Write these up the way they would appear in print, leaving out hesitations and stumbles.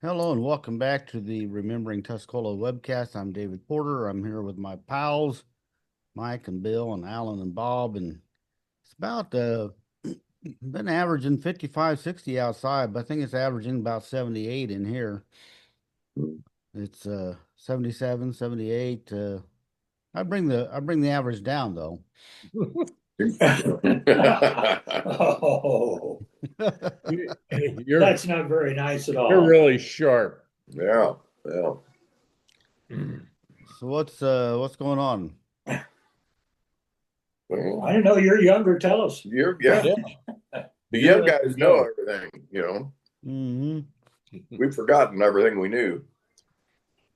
Hello and welcome back to the Remembering Tuscola webcast. I'm David Porter. I'm here with my pals, Mike and Bill and Alan and Bob, and it's about been averaging 55, 60 outside, but I think it's averaging about 78 in here. It's 77, 78. I bring the average down though. Oh, You're that's not very nice at you're all. really sharp. Yeah, yeah. So what's going on? Well, I don't know. You're younger. Tell us. yeah. Yeah. The young guys know everything, Hmm. We've forgotten everything we knew.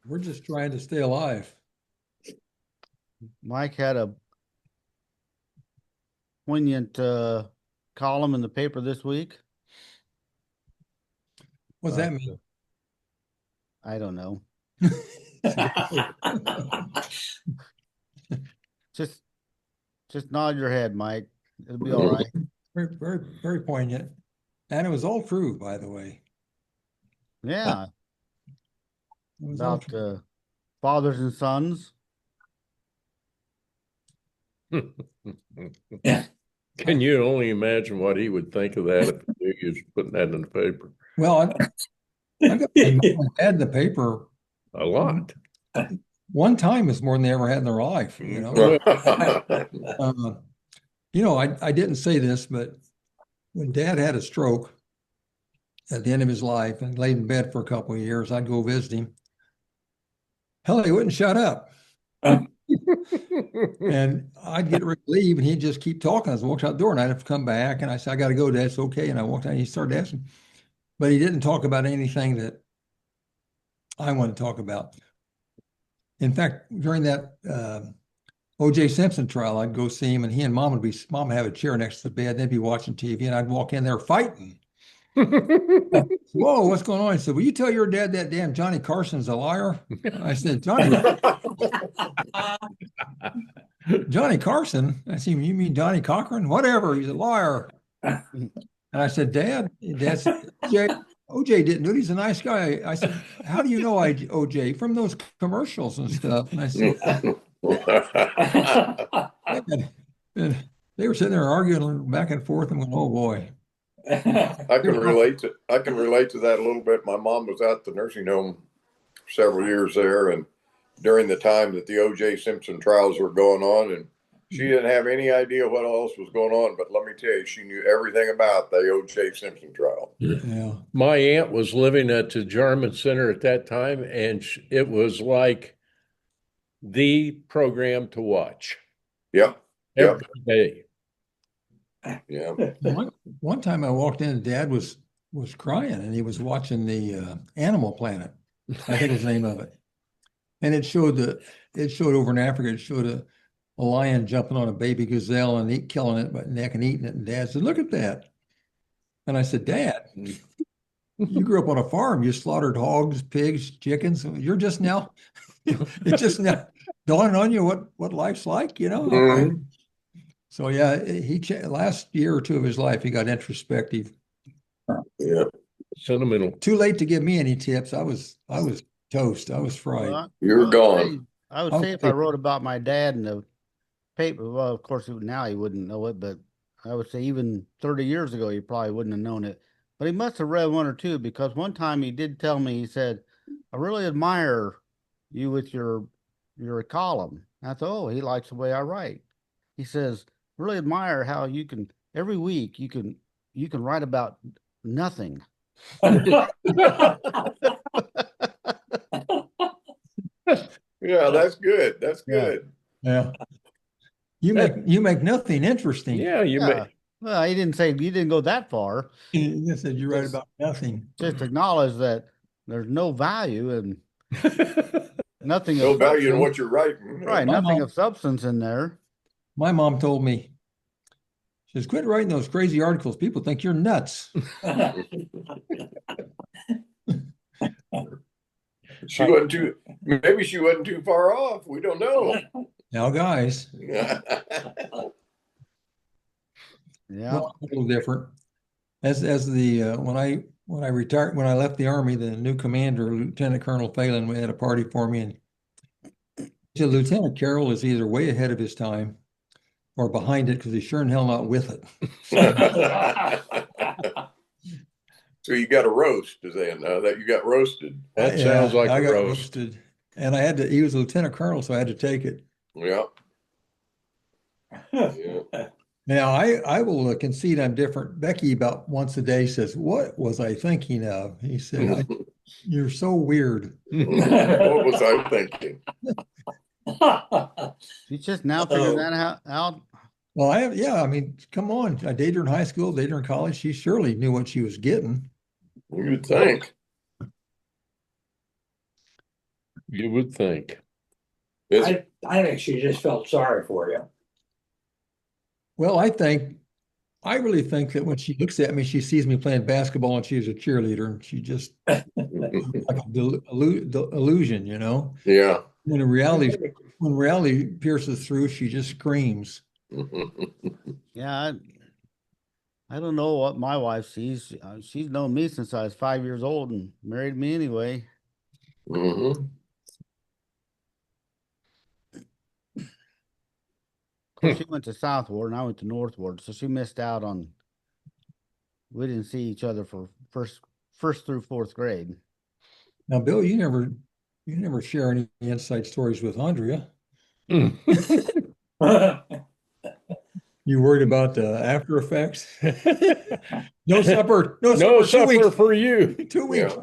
We're just trying to stay alive. Mike had a poignant column in the paper this week. What's that mean? I don't know. Just nod your head, Mike. It'll be all right. Very, very, very poignant. And it was all true, by the way. Yeah, It was all about true. fathers and sons. Can you only imagine what he would think of that if he was putting that in the paper? Well, I got my mom and dad in the paper A lot. one time is more than they ever had in their life. I didn't say this, but when Dad had a stroke at the end of his life and laid in bed for a couple of years, I'd go visit him. Hell, he wouldn't shut up. And I'd get ready to leave, and he'd just keep talking. I was walking out the door, and I'd have to come back, and I said, "I got to go, Dad. It's okay." And I walked out, and he started asking, but he didn't talk about anything that I want to talk about. In fact, during that O.J. Simpson trial, I'd go see him, and he and Mom would have a chair next to the bed. They'd be watching TV, and I'd walk in there fighting. Whoa, what's going on? He said, "Will you tell your dad that damn Johnny Carson's a liar?" I said, Johnny Carson? I said, "You mean Johnny Cochran? Whatever, he's a liar." And I said, Dad said, OJ didn't do it. He's a nice guy. I said, "How do you know OJ?" "From those commercials and stuff." And I said, and they were sitting there arguing back and forth and went, "Oh boy." I can relate to that a little bit. My mom was at the nursing home several years there, and during the time that the O.J. Simpson trials were going on, and she didn't have any idea what else was going on. But let me tell you, she knew everything about the O.J. Simpson trial. Yeah. My aunt was living at the Jarman Center at that time, and it was like the program to watch Yep. every day. Yeah. One time I walked in and Dad was crying, and he was watching the Animal Planet. I think was the name of it. And it showed over in Africa, it showed a lion jumping on a baby gazelle and killing it by the neck and eating it. And Dad said, "Look at that." And I said, "Dad, you grew up on a farm. You slaughtered hogs, pigs, chickens. You're just now, it's just now dawning on you what life's like, Mhm. So yeah, last year or two of his life, he got introspective. Yeah. Sentimental. Too late to give me any tips. I was toast. I was fried. Well, You're gone. I would say if I wrote about my dad in the paper, well, of course, now he wouldn't know it, but I would say even 30 years ago, he probably wouldn't have known it. But he must have read one or two, because one time he did tell me, he said, "I really admire you with your column." And I thought, oh, he likes the way I write. He says, "Really admire how you can, every week, you can write about nothing." Yeah, that's good. That's good. Yeah. You make nothing interesting. Yeah, Yeah. Well, he didn't say, you didn't go that far. You said you write about nothing. Just acknowledge that there's no value and nothing No of value in substance. what you're writing. Right, My nothing mom- of substance in there. My mom told me, she says, "Quit writing those crazy articles. People think you're nuts." Maybe she wasn't too far off. We don't know. Now, guys, Yeah. well, a little different. As the when I retired, when I left the Army, the new commander, Lieutenant Colonel Phelan, we had a party for me, and he said, Lieutenant Carroll is either way ahead of his time or behind it because he's sure in hell not with it. So you got a roast, then that you got roasted. That sounds like I a got roast. roasted, and I had to. He was a lieutenant colonel, so I had to take it. Yeah. Yeah. Now I will concede I'm different. Becky about once a day says, "What was I thinking of?" He said, "You're so weird." What was I thinking? She's just now figuring that out. Well, I mean, come on. I dated her in high school, dated her in college. She surely knew what she was getting. You would think. You would think. I think she just felt sorry for you. Well, I really think that when she looks at me, she sees me playing basketball and she's a cheerleader, and she just like a illusion, you know. Yeah. When reality pierces through, she just screams. Yeah, I don't know what my wife sees. She's known me since I was 5 years old and married me anyway. Mm-hmm. Of course, she went to South Ward and I went to North Ward, so she missed out on. We didn't see each other for first through fourth grade. Now, Bill, you never share any inside stories with Andrea. You worried about the after effects? No supper. No No supper. 2 supper weeks. for you. 2 weeks.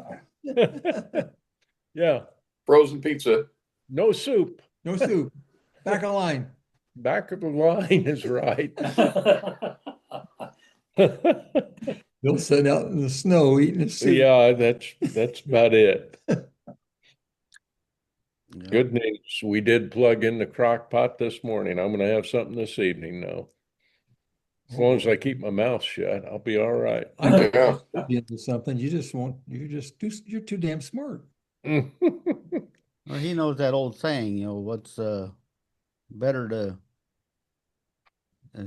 Yeah. Frozen pizza. No soup. No soup. Back on line. Back of the line is right. Bill sitting out in the snow eating his soup. Yeah, that's about it. Yeah. Good news. We did plug in the crock pot this morning. I'm going to have something this evening now. As long as I keep my mouth shut, I'll be all right. Yeah. Into something. You're too damn smart. Well, he knows that old saying, what's better to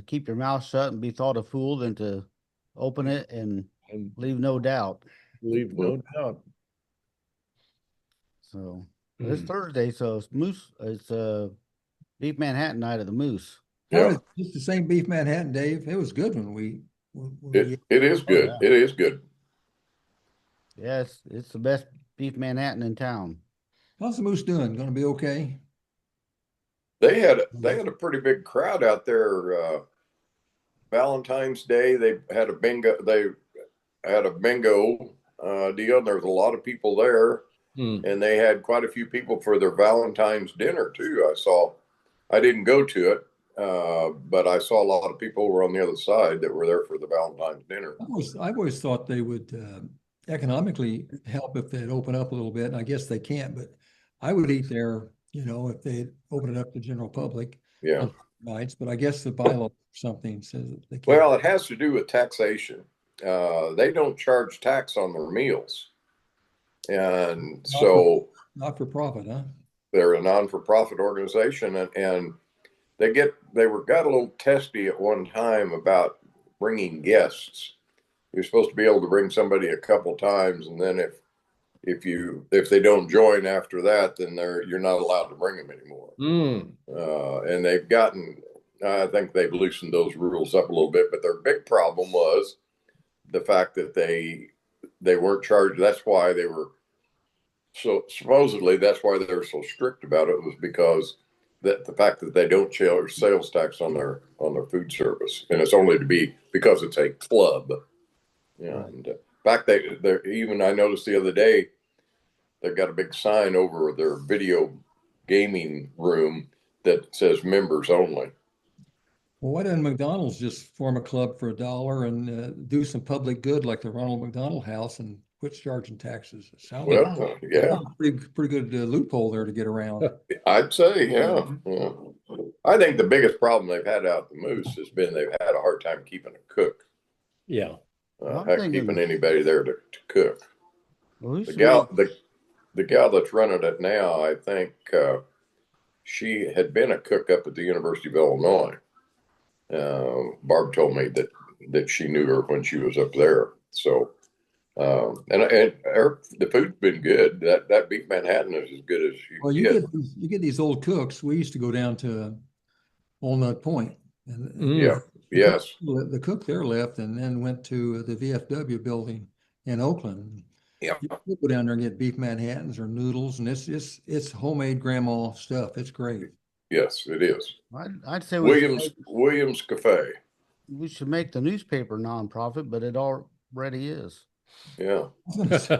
keep your mouth shut and be thought a fool than to open it and And leave no doubt. leave no doubt. So it's Thursday, so it's beef Manhattan night of the Moose. Yeah. Just the same beef Manhattan, Dave. It was good when we. It is good. yeah. It is good. Yes, it's the best beef Manhattan in town. How's the Moose doing? Going to be okay? They had a pretty big crowd out there. Valentine's Day, they had a bingo. They had a bingo deal, and there was a lot of people there, and they had quite a few people for their Valentine's dinner too. I didn't go to it, but I saw a lot of people were on the other side that were there for the Valentine's dinner. I've always thought they would economically help if they'd open up a little bit. And I guess they can't, but I would eat there, if they open it up to the general public. Yeah. Nights, but I guess the bylaw or something says that they can't. Well, it has to do with taxation. They don't charge tax on their meals, and so not for profit, huh? they're a non-for-profit organization, and they got a little testy at one time about bringing guests. You're supposed to be able to bring somebody a couple times, and then if they don't join after that, then you're not allowed to bring them anymore. And I think they've loosened those rules up a little bit, but their big problem was the fact that they weren't charged. That's why they were supposedly that's why they were so strict about it, was because that the fact that they don't charge sales tax on their food service, and it's only because it's a club. And in fact, they even, I noticed the other day, they've got a big sign over their video gaming room that says members only. Well, why doesn't McDonald's just form a club for $1 and do some public good like the Ronald McDonald House and quit charging taxes? It sounds like Yeah, pretty good loophole there to get around. I'd say, yeah. I think the biggest problem they've had out at the Moose has been they've had a hard time keeping a cook. Yeah. Keeping anybody there to cook. Well, The gal that's running it now, I think she had been a cook up at the University of Illinois. Barb told me that she knew her when she was up there. So, the food's been good. That beef Manhattan is as good as Well, you get. you get these old cooks. We used to go down to Walnut Point, and Yeah. Yes. the cook there left and then went to the VFW building in Oakland. Yeah. You go down there and get beef Manhattans or noodles, and it's homemade grandma stuff. It's great. Yes, it is. I'd say Williams Cafe. we should make the newspaper nonprofit, but it already is. Yeah. Most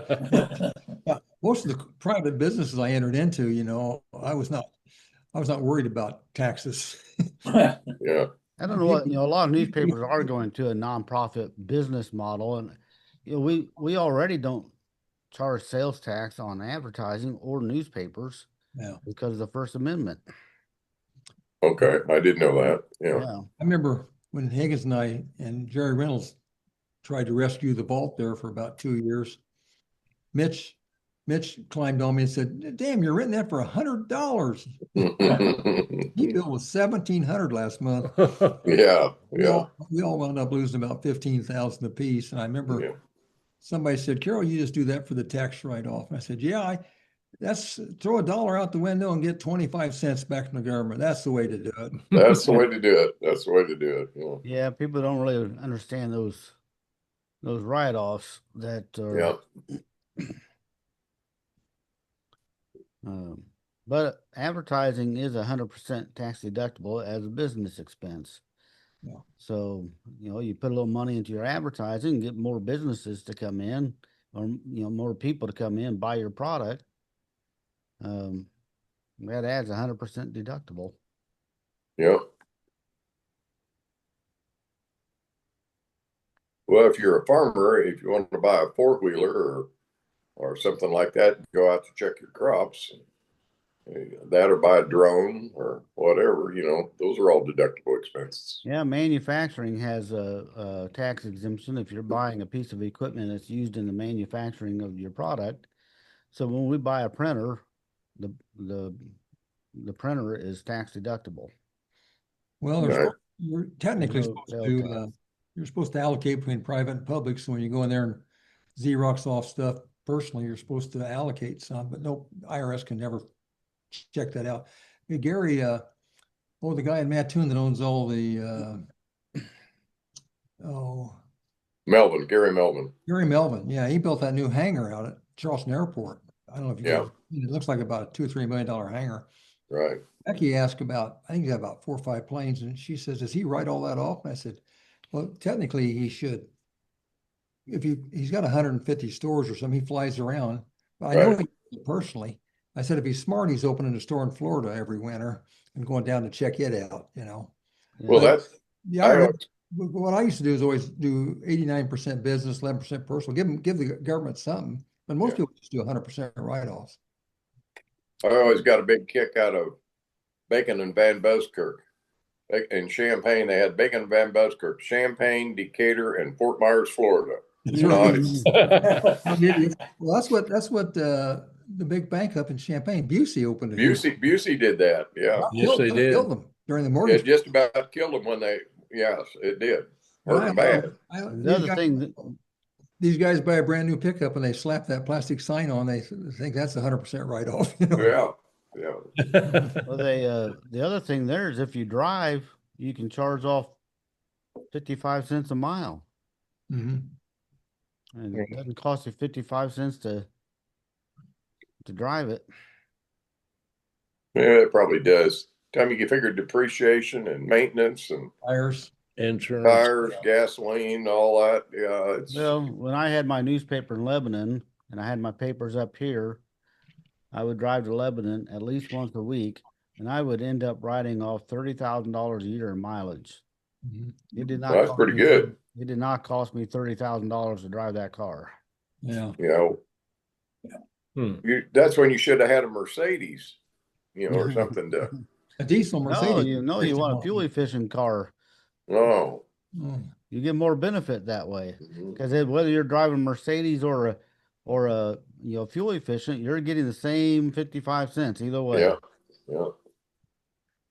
of the private businesses I entered into, I was not worried about taxes. Yeah. I don't know what, a lot of newspapers are going to a nonprofit business model, and we already don't charge sales tax on advertising or newspapers Yeah. because of the First Amendment. Okay. I didn't know that. Yeah. Yeah. I remember when Higgins and I and Jerry Reynolds tried to rescue the vault there for about 2 years. Mitch climbed on me and said, "Damn, you're renting that for $100." He bill was $1,700 last month. Yeah. We Yeah. all wound up losing about 15,000 apiece. And I remember Yeah. somebody said, "Carroll, you just do that for the tax write-off." And I said, "Yeah, that's throw $1 out the window and get 25 cents back from the government. That's the way to do it." That's the way to do it. That's the way to do it. Yeah. Yeah, people don't really understand those write-offs that are. Yeah. But advertising is 100% tax deductible as a business expense. Yeah. So, you put a little money into your advertising, get more businesses to come in, or, more people to come in, buy your product. That adds 100% deductible. Yeah. Well, if you're a farmer, if you want to buy a four-wheeler or something like that, go out to check your crops. That or buy a drone or whatever, those are all deductible expenses. Yeah, manufacturing has a tax exemption if you're buying a piece of equipment that's used in the manufacturing of your product. So when we buy a printer, the printer is tax deductible. Well, Right. you're technically No supposed sales to tax. you're supposed to allocate between private and public. So when you go in there and Xerox off stuff personally, you're supposed to allocate some, but no, IRS can never check that out. Hey, Gary, the guy in Mattoon that owns all the Gary Melvin. Gary Melvin, yeah, he built that new hangar out at Charleston Airport. I don't know if you Yeah. it looks like about a $2 or $3 million hangar. Right. Becky asked about, I think he got about 4 or 5 planes, and she says, "Does he write all that off?" And I said, "Well, technically he should. If he's got 150 stores or something, he flies around. But I know Right. he personally. I said, if he's smart, he's opening a store in Florida every winter and going down to check it out, Yeah. Well, that's Yeah, what I used to do is always do 89% business, 11% personal. Give the government something, but most people just do 100% write-offs. I always got a big kick out of Bacon and Van Buskirk. In Champaign, they had Bacon and Van Buskirk, Champaign, Decatur, and Fort Myers, Florida. That's right. Nice. Well, that's what the big bank up in Champaign, Busey, opened it. Busey did that. Yeah. Yes, they did. Killed them during the mortgage. It just about killed them when yes, it did. Hurt them bad. The other thing these guys buy a brand new pickup and they slap that plastic sign on, they think that's 100% write-off. Yeah. well, the other thing there is if you drive, you can charge off 55 cents a mile. Mm-hmm. And it doesn't cost you 55 cents to drive it. Yeah, it probably does. Time you can figure depreciation and maintenance and Tires, Insurance. tires, gasoline, all that. Yeah, Well, when I had my newspaper in Lebanon and I had my papers up here, I would drive to Lebanon at least once a week, and I would end up writing off $30,000 a year in mileage. mm-hmm. It did not. Well, that's pretty good. It did not cost me $30,000 to drive that car. Yeah. That's when you should have had a Mercedes, or something to. A diesel Mercedes. No, you want a fuel efficient car. Oh. You get more benefit that way Mhm. because whether you're driving Mercedes or a fuel efficient, you're getting the same 55 cents either way. Yeah.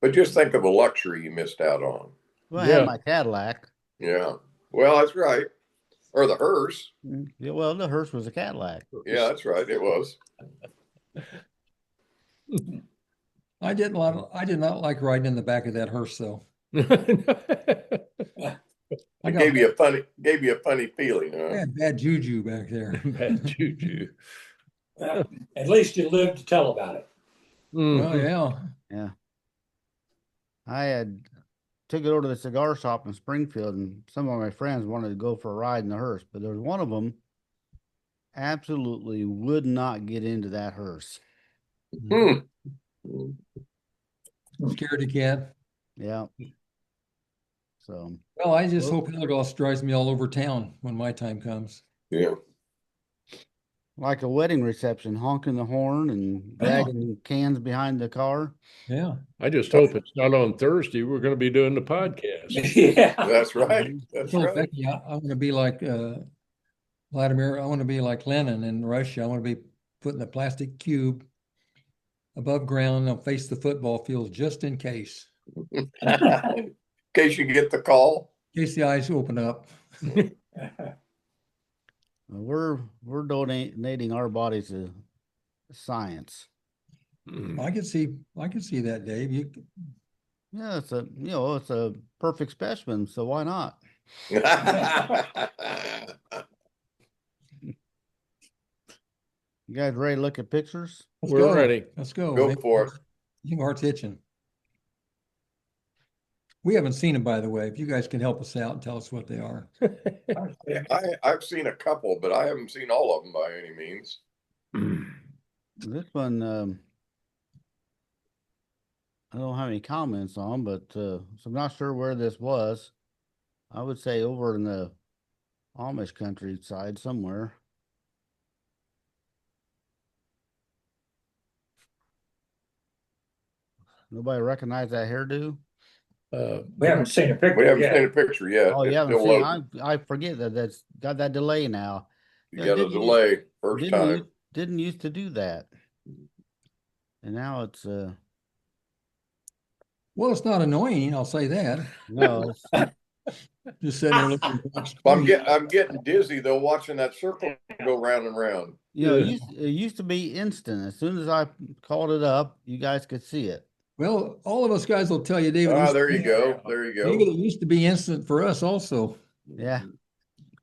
But just think of the luxury you missed out on. Well, I had my Cadillac. Yeah. Well, that's right. Or the hearse. Yeah, well, the hearse was a Cadillac. Yeah, that's right. It was. I did not like riding in the back of that hearse though. I It got gave you a funny feeling, huh? bad juju back there. Bad juju. Well, at least you lived to tell about it. Well, Mhm. yeah. Yeah. I had took it over to the cigar shop in Springfield, and some of my friends wanted to go for a ride in the hearse, but there was one of them absolutely would not get into that hearse. Hmm. Scaredy cat. Yeah. So, Well, I just Well- hope Eldergoss drives me all over town when my time comes. Yeah. like a wedding reception, honking the horn and dragging cans behind the car. Yeah. I just hope it's not on Thursday. We're going to be doing the podcast. Yeah. That's right. Mhm. That's So right. Becky, I want to be like Vladimir. I want to be like Lenin in Russia. I want to be putting a plastic cube above ground and face the football field just in case In case you get the call. the eyes open up. We're donating our bodies to science. Mm. I could see that, Dave. Yeah, it's a perfect specimen, so why not? You guys ready to look at pictures? Let's We're go. ready. Let's go. Go for it. Englehart's itching. We haven't seen them, by the way. If you guys can help us out and tell us what they are. I've seen a couple, but I haven't seen all of them by any means. This one, I don't have any comments on, but so I'm not sure where this was. I would say over in the Amish countryside somewhere. Nobody recognize that hairdo? We haven't seen a picture We haven't yet. seen a picture yet. Oh, It's you haven't still seen. loading. I forget that's got that delay now. You Yeah, got a didn't delay first time. didn't used to do that, and now it's Well, it's not annoying, I'll say that. no. It's, Just sitting there looking at the back I'm screen. getting dizzy though watching that circle go round and round. it used to be instant. As soon as I called it up, you guys could see it. Well, all of us guys will tell you, David. Ah, there you go. There you David, go. it used to be instant for us also. Yeah.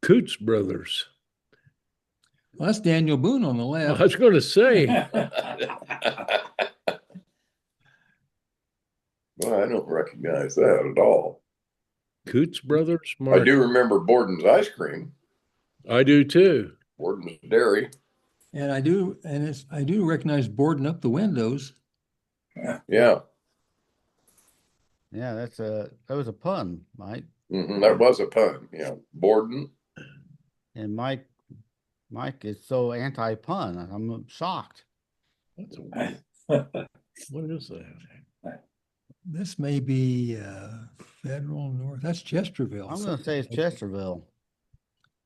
Coots Brothers. Well, that's Daniel Boone on the I left. was going to say, Well, I don't recognize that at all. Coots Brothers. I Mark. do remember Borden's ice cream, I do too. Borden's dairy. And I do recognize boarding up the windows. Yeah. Yeah, that was a pun, Mike. That was a pun. Yeah. Borden. And Mike is so anti-pun. I'm shocked. That's a what is that? This may be Federal North. That's Chesterville. I'm going to say it's Chesterville.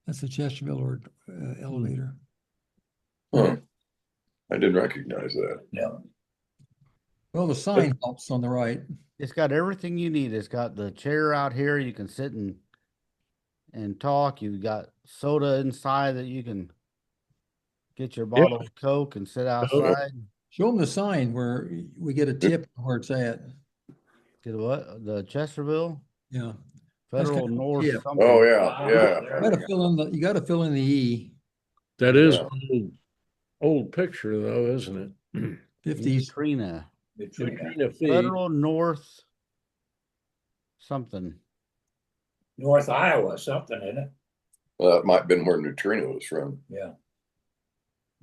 That's the Chesterville or elevator. Huh. I didn't recognize that. No. Well, the sign helps on the right. It's got everything you need. It's got the chair out here. You can sit and talk. You've got soda inside that you can get your bottle of Coke and sit outside. Show them the sign where we get a tip where it's at. Get what? The Chesterville Yeah. That's Federal kind of- North yeah. something. Oh yeah, yeah. You gotta fill in the E. That is Yeah. old picture though, isn't it? 50s. Katrina. Katrina Fee. Federal North something. North Iowa, something, isn't it? Well, that might have been where Neutrino was from. Yeah.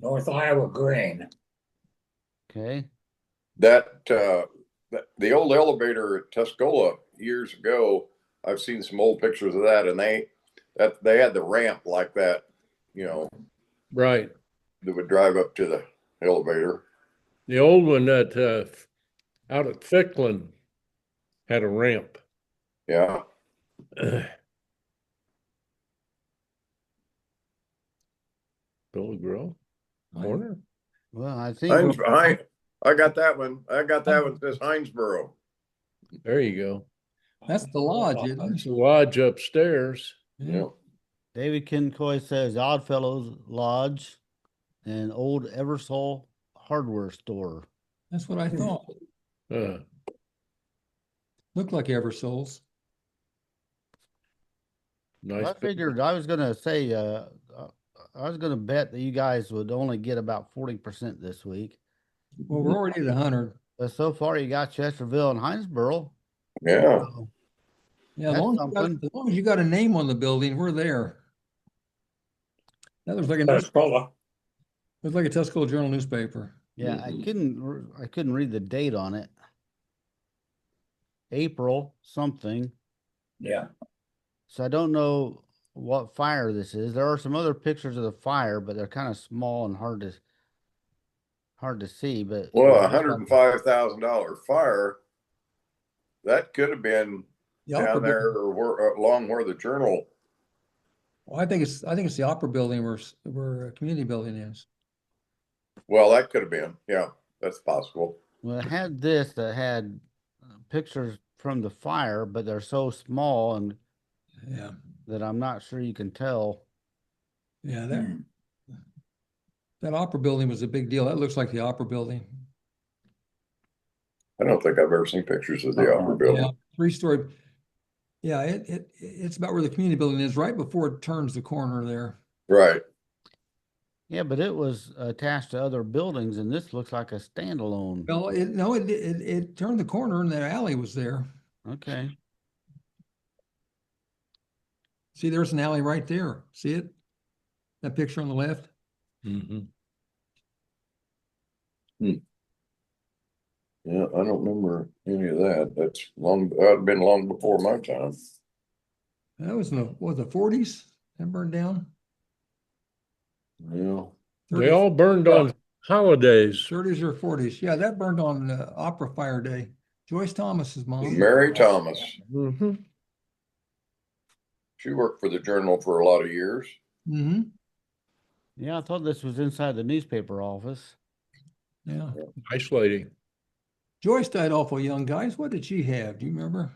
North Iowa grain. Okay. That the old elevator at Tuscola years ago, I've seen some old pictures of that, and they had the ramp like that, Right. that would drive up to the elevator. The old one that out at Ficklin had a ramp. Yeah. Billy Grill corner. Well, I think I got that one. I got that one. It says Hinesboro. There you go. That's the lodge, isn't It's it? a lodge upstairs. Yeah. David Kincoy says Oddfellows Lodge and Old Eversole Hardware Store. That's what I thought. Uh, Looked like Eversoles. nice. I figured I was gonna say, I was gonna bet that you guys would only get about 40% this week. Well, we're already at 100. But so far you got Chesterville and Hinesboro. Yeah. So Yeah, That's as long as you got a name on the building, we're there. That looks like a Tuscola. looks like a Tuscola Journal newspaper. yeah, I couldn't read the date on it. April something. Yeah. So I don't know what fire this is. There are some other pictures of the fire, but they're kind of small and hard to see. But Well, $105,000 fire, that could have been The Opera down there Building. or along where the journal. Well, I think it's the Opera Building where a community building is. Well, that could have been. Yeah, that's possible. well, it had this that had pictures from the fire, but they're so small and Yeah, that I'm not sure you can tell. yeah. That Opera Building was a big deal. That looks like the Opera Building. I don't think I've ever seen pictures of the Opera Building. Yeah, 3-story. Yeah, it's about where the community building is, right before it turns the corner there. Right. Yeah, but it was attached to other buildings, and this looks like a standalone. Well, it turned the corner and the alley was there. Okay. See, there's an alley right there. See it? That picture on the left? Mhm. Yeah, I don't remember any of that. That'd been long before my time. That was in the 40s that burned down. Yeah. They all burned on holidays. 30s or 40s. Yeah, that burned on Opera Fire Day. Joyce Thomas's mom. Mary Thomas. Mhm. She worked for the Journal for a lot of years. Mm-hmm. Yeah, I thought this was inside the newspaper office. Yeah. Nice lady. Joyce died awful young, guys. What did she have? Do you remember?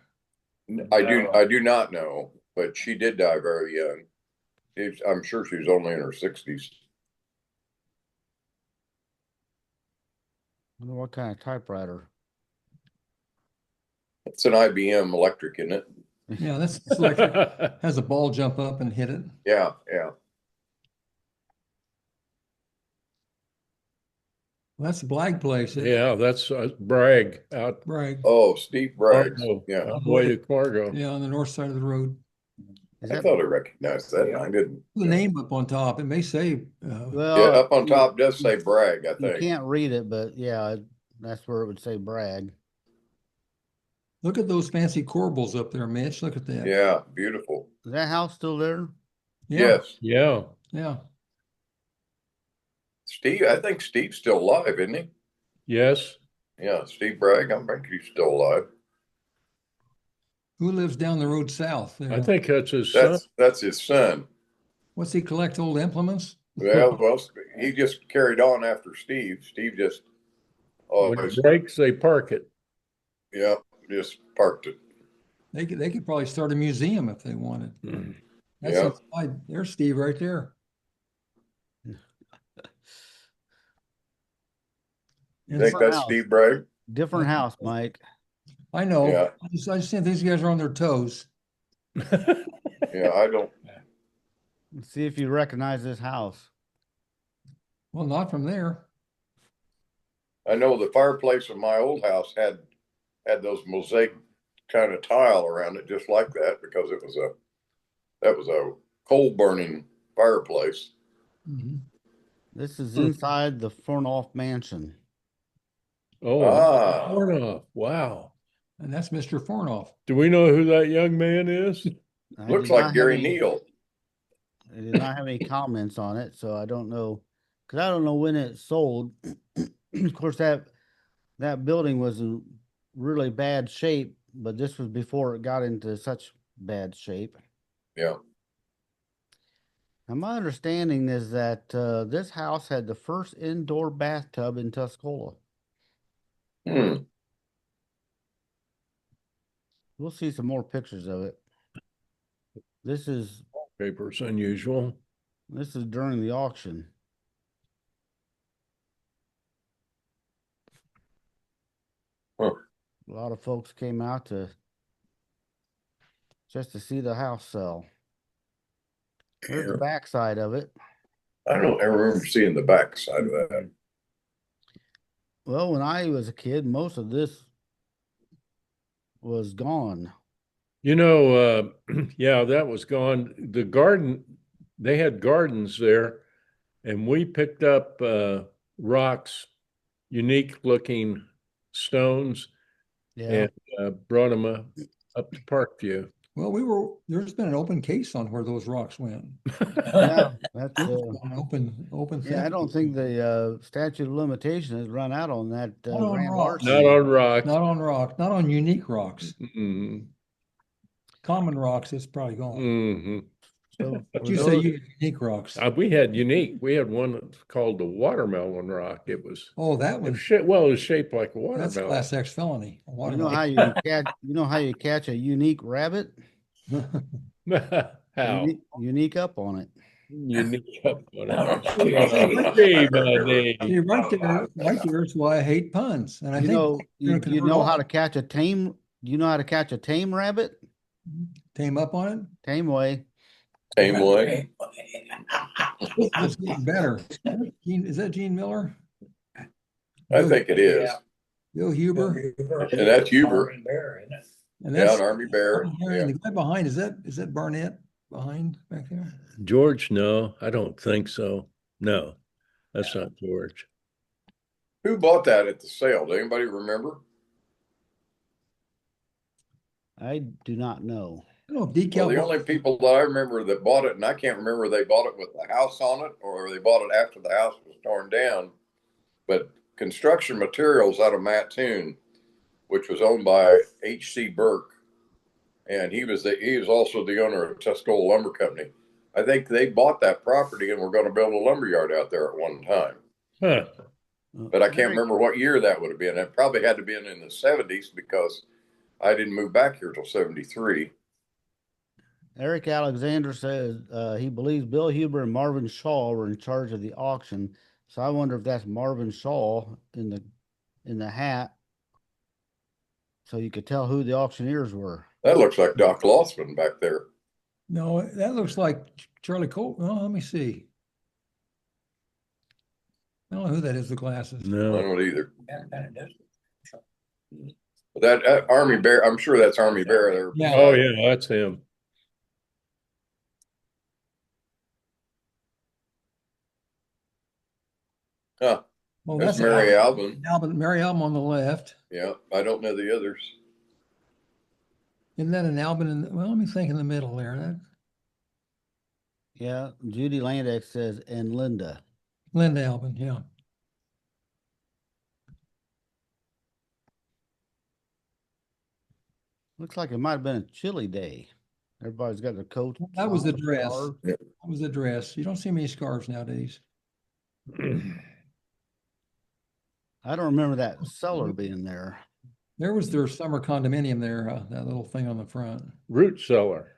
I do not know, but she did die very young. I'm sure she was only in her 60s. I wonder what kind of typewriter. It's an IBM electric, isn't it? Yeah, that's electric. Has a ball jump up and hit it. Yeah, yeah. Well, that's the Blag place. Yeah, that's Bragg out. Bragg. Oh, Steve Bragg. Fargo, Yeah. all the way to Fargo. Yeah, on the north side of the road. Is I that thought I recognized that. I didn't. The name up on top. It may say. well? Yeah, up on top does say Bragg, I You think. can't read it, but yeah, that's where it would say brag. Look at those fancy corbels up there, Mitch. Look at that. Yeah, beautiful. Is that house still there? Yeah. Yes. Yeah. Yeah. Steve, I think Steve's still alive, isn't he? Yes. Yeah, Steve Bragg, I think he's still alive. Who lives down the road south there? I think that's his son. That's his son. What's he collect old implements? Well, he just carried on after Steve. Steve just When it breaks, they park it. yeah, just parked it. They could probably start a museum if they wanted. Mhm. That's Yeah. inside. There's Steve right there. You think that's house. Steve Bragg? Different house, Mike. I know. Yeah. I just think these guys are on their toes. Yeah, I don't. Let's see if you recognize this house. Well, not from there. I know the fireplace in my old house had those mosaic kind of tile around it, just like that, because that was a coal burning fireplace. Mhm. This is inside the Fornoff Mansion. Oh, Ah. Fornoff. Wow. And that's Mr. Fornoff. Do we know who that young man is? I Looks did not like have Gary any- Neal. I did not have any comments on it, so I don't know, because I don't know when it sold. Of course, that building was in really bad shape, but this was before it got into such bad shape. Yeah. Now, my understanding is that this house had the first indoor bathtub in Tuscola. Hmm. We'll see some more pictures of it. This is Paper's unusual. This is during the auction. Huh. A lot of folks came out just to see the house sell. Here's the Yeah. backside of it. I don't ever remember seeing the back side of that. Well, when I was a kid, most of this was gone. Yeah, that was gone. The garden, they had gardens there, and we picked up rocks, unique looking stones, Yeah. and brought them up to Parkview. Well, there's been an open case on where those rocks went. Yeah. That's An open yeah, I theft. don't think the statute of limitation has run out on that Not on grand rocks. Not larceny. on rocks. Not on rock, not on unique rocks. Mhm. Common rocks, it's probably gone. Mhm. So But for you say those- you had unique rocks. We had unique. We had one that's called the watermelon rock. It was Oh, that one, it was shaped like a that's watermelon. class X felony. a you know watermelon. how you catch a unique rabbit? How? Unique up on it. Unique up on it. Hey, buddy. See, right there is why I hate puns. And I You think know, you're you, gonna you convert know all- how to catch a tame. You know how to catch a tame rabbit? Tame up on it. Tame way. Same way. It's getting better. Is that Gene Miller? I think it is. Bill Huber? And that's Huber. And Yeah, that's an Army Bear. and Yeah. the guy behind, is that Barnett behind back there? George, no, I don't think so. No, that's not George. Who bought that at the sale? Does anybody remember? I do not know. I don't know if Well, decal. the only people that I remember that bought it, and I can't remember if they bought it with the house on it or they bought it after the house was torn down, but Construction Materials out of Mattoon, which was owned by H.C. Burke, and he was also the owner of Tuscola Lumber Company. I think they bought that property and were going to build a lumber yard out there at one time. Huh. But I can't remember what year that would have been. It probably had to be in the 70s because I didn't move back here till 73. Eric Alexander says he believes Bill Huber and Marvin Shaw were in charge of the auction. So I wonder if that's Marvin Shaw in the hat, so you could tell who the auctioneers were. That looks like Doc Lothman back there. No, that looks like Charlie Cole. Oh, let me see. I don't know who that is with glasses. I No. don't either. But that Army Bear, I'm sure that's Army Bear there. Yeah. Oh, yeah, that's him. Huh. Well, That's that's Mary Alvin. Mary Albin on the left. Yeah, I don't know the others. And then an Albin well, let me think in the middle there. Yeah, Judy Landex says, and Linda. Linda Albin, yeah. Looks like it might have been a chilly day. Everybody's got their coats. That was the on, dress. scarves. That was the dress. You don't see many scarves nowadays. I don't remember that cellar being there. There was their summer condominium there, that little thing on the front. Root cellar.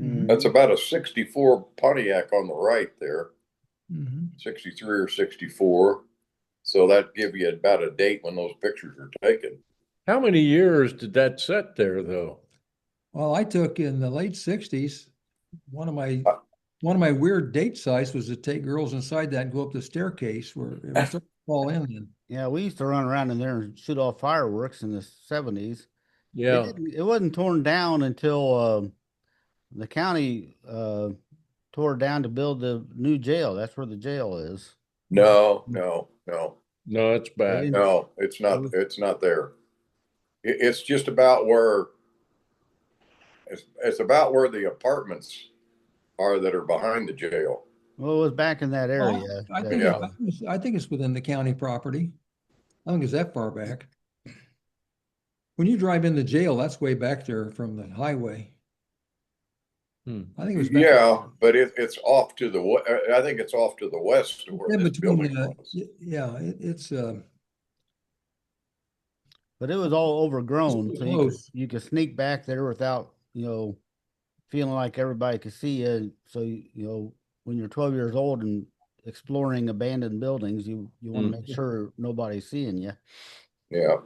Mhm. That's about a 64 Pontiac on the right there, Mhm. 63 or 64. So that give you about a date when those pictures were taken. How many years did that sit there, though? Well, I took in the late 60s, one of my weird date sites was to take girls inside that and go up the staircase where it was starting to fall in then. Yeah, we used to run around in there and shoot off fireworks in the 70s. Yeah. It wasn't torn down until the county tore it down to build the new jail. That's where the jail is. No. No, it's back. didn't- No, it's not. It's not there. It's just about where. It's about where the apartments are that are behind the jail. Well, it was back in that area. I that, think, Yeah. I think it's within the county property. I don't think it's that far back. When you drive in the jail, that's way back there from the highway. I think it was back Yeah, but it's off to the. I think it's off to the west of where in this between. building was. Yeah, it's but it was all overgrown, It's so close. you could sneak back there without feeling like everybody could see you. So, you know, when you're 12 years old and exploring abandoned buildings, you want to make sure nobody's seeing you. Yeah.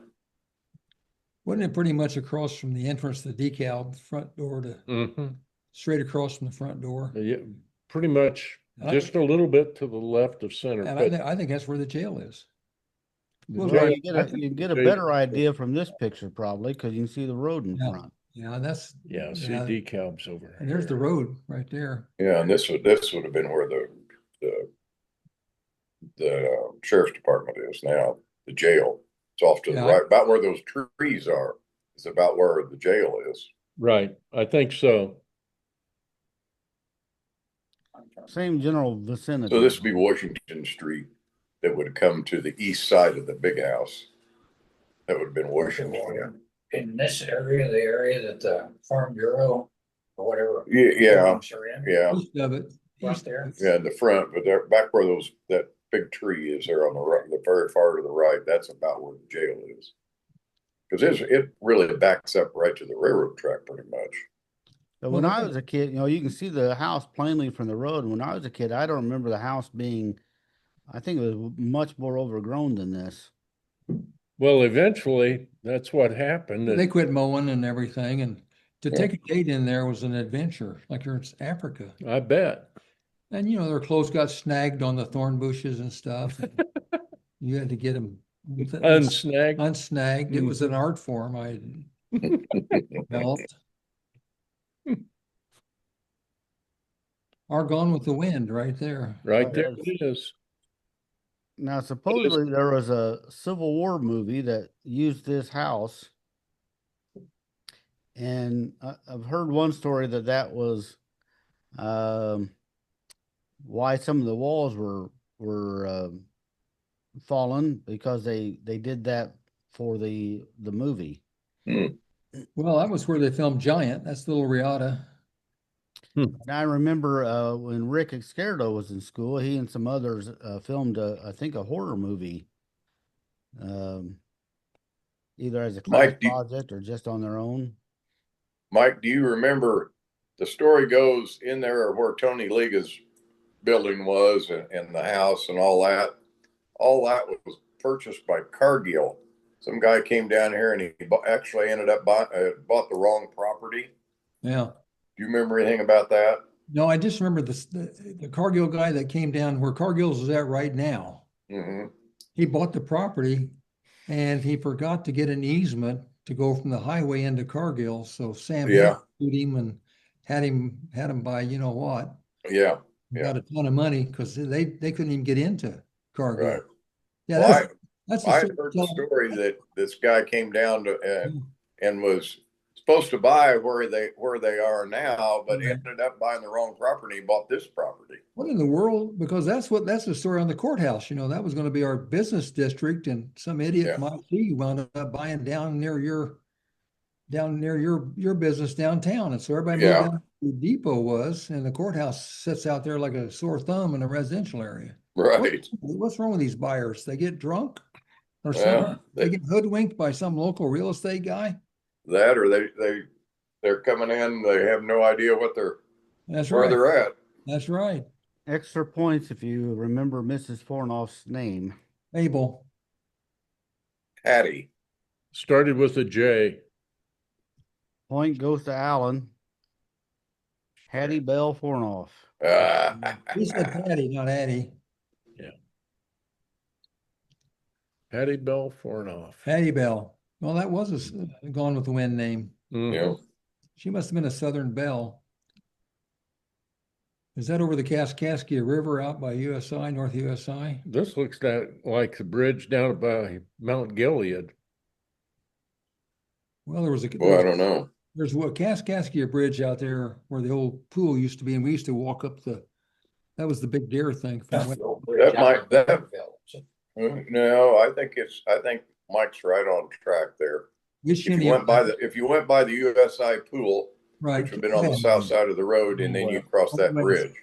Wasn't it pretty much across from the entrance to the decal front door to Mm-hmm. straight across from the front door? Yeah, pretty much And just a little bit to the left of center. And But I think that's where the jail is. the Well, jail- you get a jail- better idea from this picture probably because you can see the road in Yeah. front. Yeah, that's, Yeah, see yeah. decals over And there's the here. road right there. Yeah, and this would have been where the sheriff's department is now, the jail. It's off to the Yeah. right, about where those trees are. It's about where the jail is. Right, I think so. Same general vicinity. So this would be Washington Street that would come to the east side of the big house. That would have been Washington. In this area, the area that the Farm Bureau or whatever. Yeah, buildings are in, yeah, East of it. Right East there. of it. yeah, in the front, but they're back where that big tree is there on the right, the very far to the right, that's about where the jail is. Because it really backs up right to the railroad track pretty much. But when Well, I that- was a kid, you know, you can see the house plainly from the road. And when I was a kid, I don't remember the house being, I think it was much more overgrown than this. Well, eventually, that's what happened. They quit mowing and everything, and to Yeah. take a date in there was an adventure, like you're in Africa. I bet. And you know, their clothes got snagged on the thorn bushes and stuff. You had to get them Unsnagged. unsnagged. It was an art form I developed. Are Gone with the Wind right there. Right there it is. Now, supposedly there was a Civil War movie that used this house. And I've heard one story that was why some of the walls were fallen because they did that for the movie. Well, that was where they filmed Giant. That's Little Riata. And I remember when Rick Escardo was in school, he and some others filmed I think a horror movie, either as a class Mike, project or just on their own. Mike, do you remember the story goes in there where Tony Liga's building was and the house and all that? All that was purchased by Cargill. Some guy came down here and he actually ended up bought the wrong property. Yeah. Do you remember anything about that? No, I just remember the Cargill guy that came down where Cargill's is at right now. Mm-hmm. He bought the property and he forgot to get an easement to go from the highway into Cargill. So Sam Yeah. sued him and had him buy, you know what? Yeah, He Yeah. got a ton of money because they couldn't even get into Cargill. right. Yeah, Well, that's I the heard the story that this guy came down to and was supposed to buy where they are now, but Mhm. ended up buying the wrong property. He bought this property. What in the world? Because that's the story on the courthouse. You know, that was going to be our business district, and some idiot Yeah. might see wound up buying down near your business downtown. And so everybody moved Yeah. down where the depot was, and the courthouse sits out there like a sore thumb in a residential area. Right. What's wrong with these buyers? They get drunk or Well, something? They get hoodwinked by some local real estate guy? That or they're coming in, they have no idea where That's right. they're at. That's right. Extra points if you remember Mrs. Fornoff's name. Abel. Hattie. Started with a J. Point goes to Alan. Hattie Bell Fornoff. He said Patty, not Addie. Hattie Bell Fornoff. Patty Bell. Well, that was a Gone with the Wind name. Mhm. Yeah. She must have been a Southern Belle. Is that over the Kaskaskia River out by USI, North USI? This looks like the bridge down by Mount Gilead. Well, there was a Well, I don't know. there's a Kaskaskia Bridge out there where the old pool used to be, and we used to walk up that was the big deer thing. No, I think Mike's right on track there. If you went by the USI pool, right, which would have been on the south side of the road, and then you cross that bridge.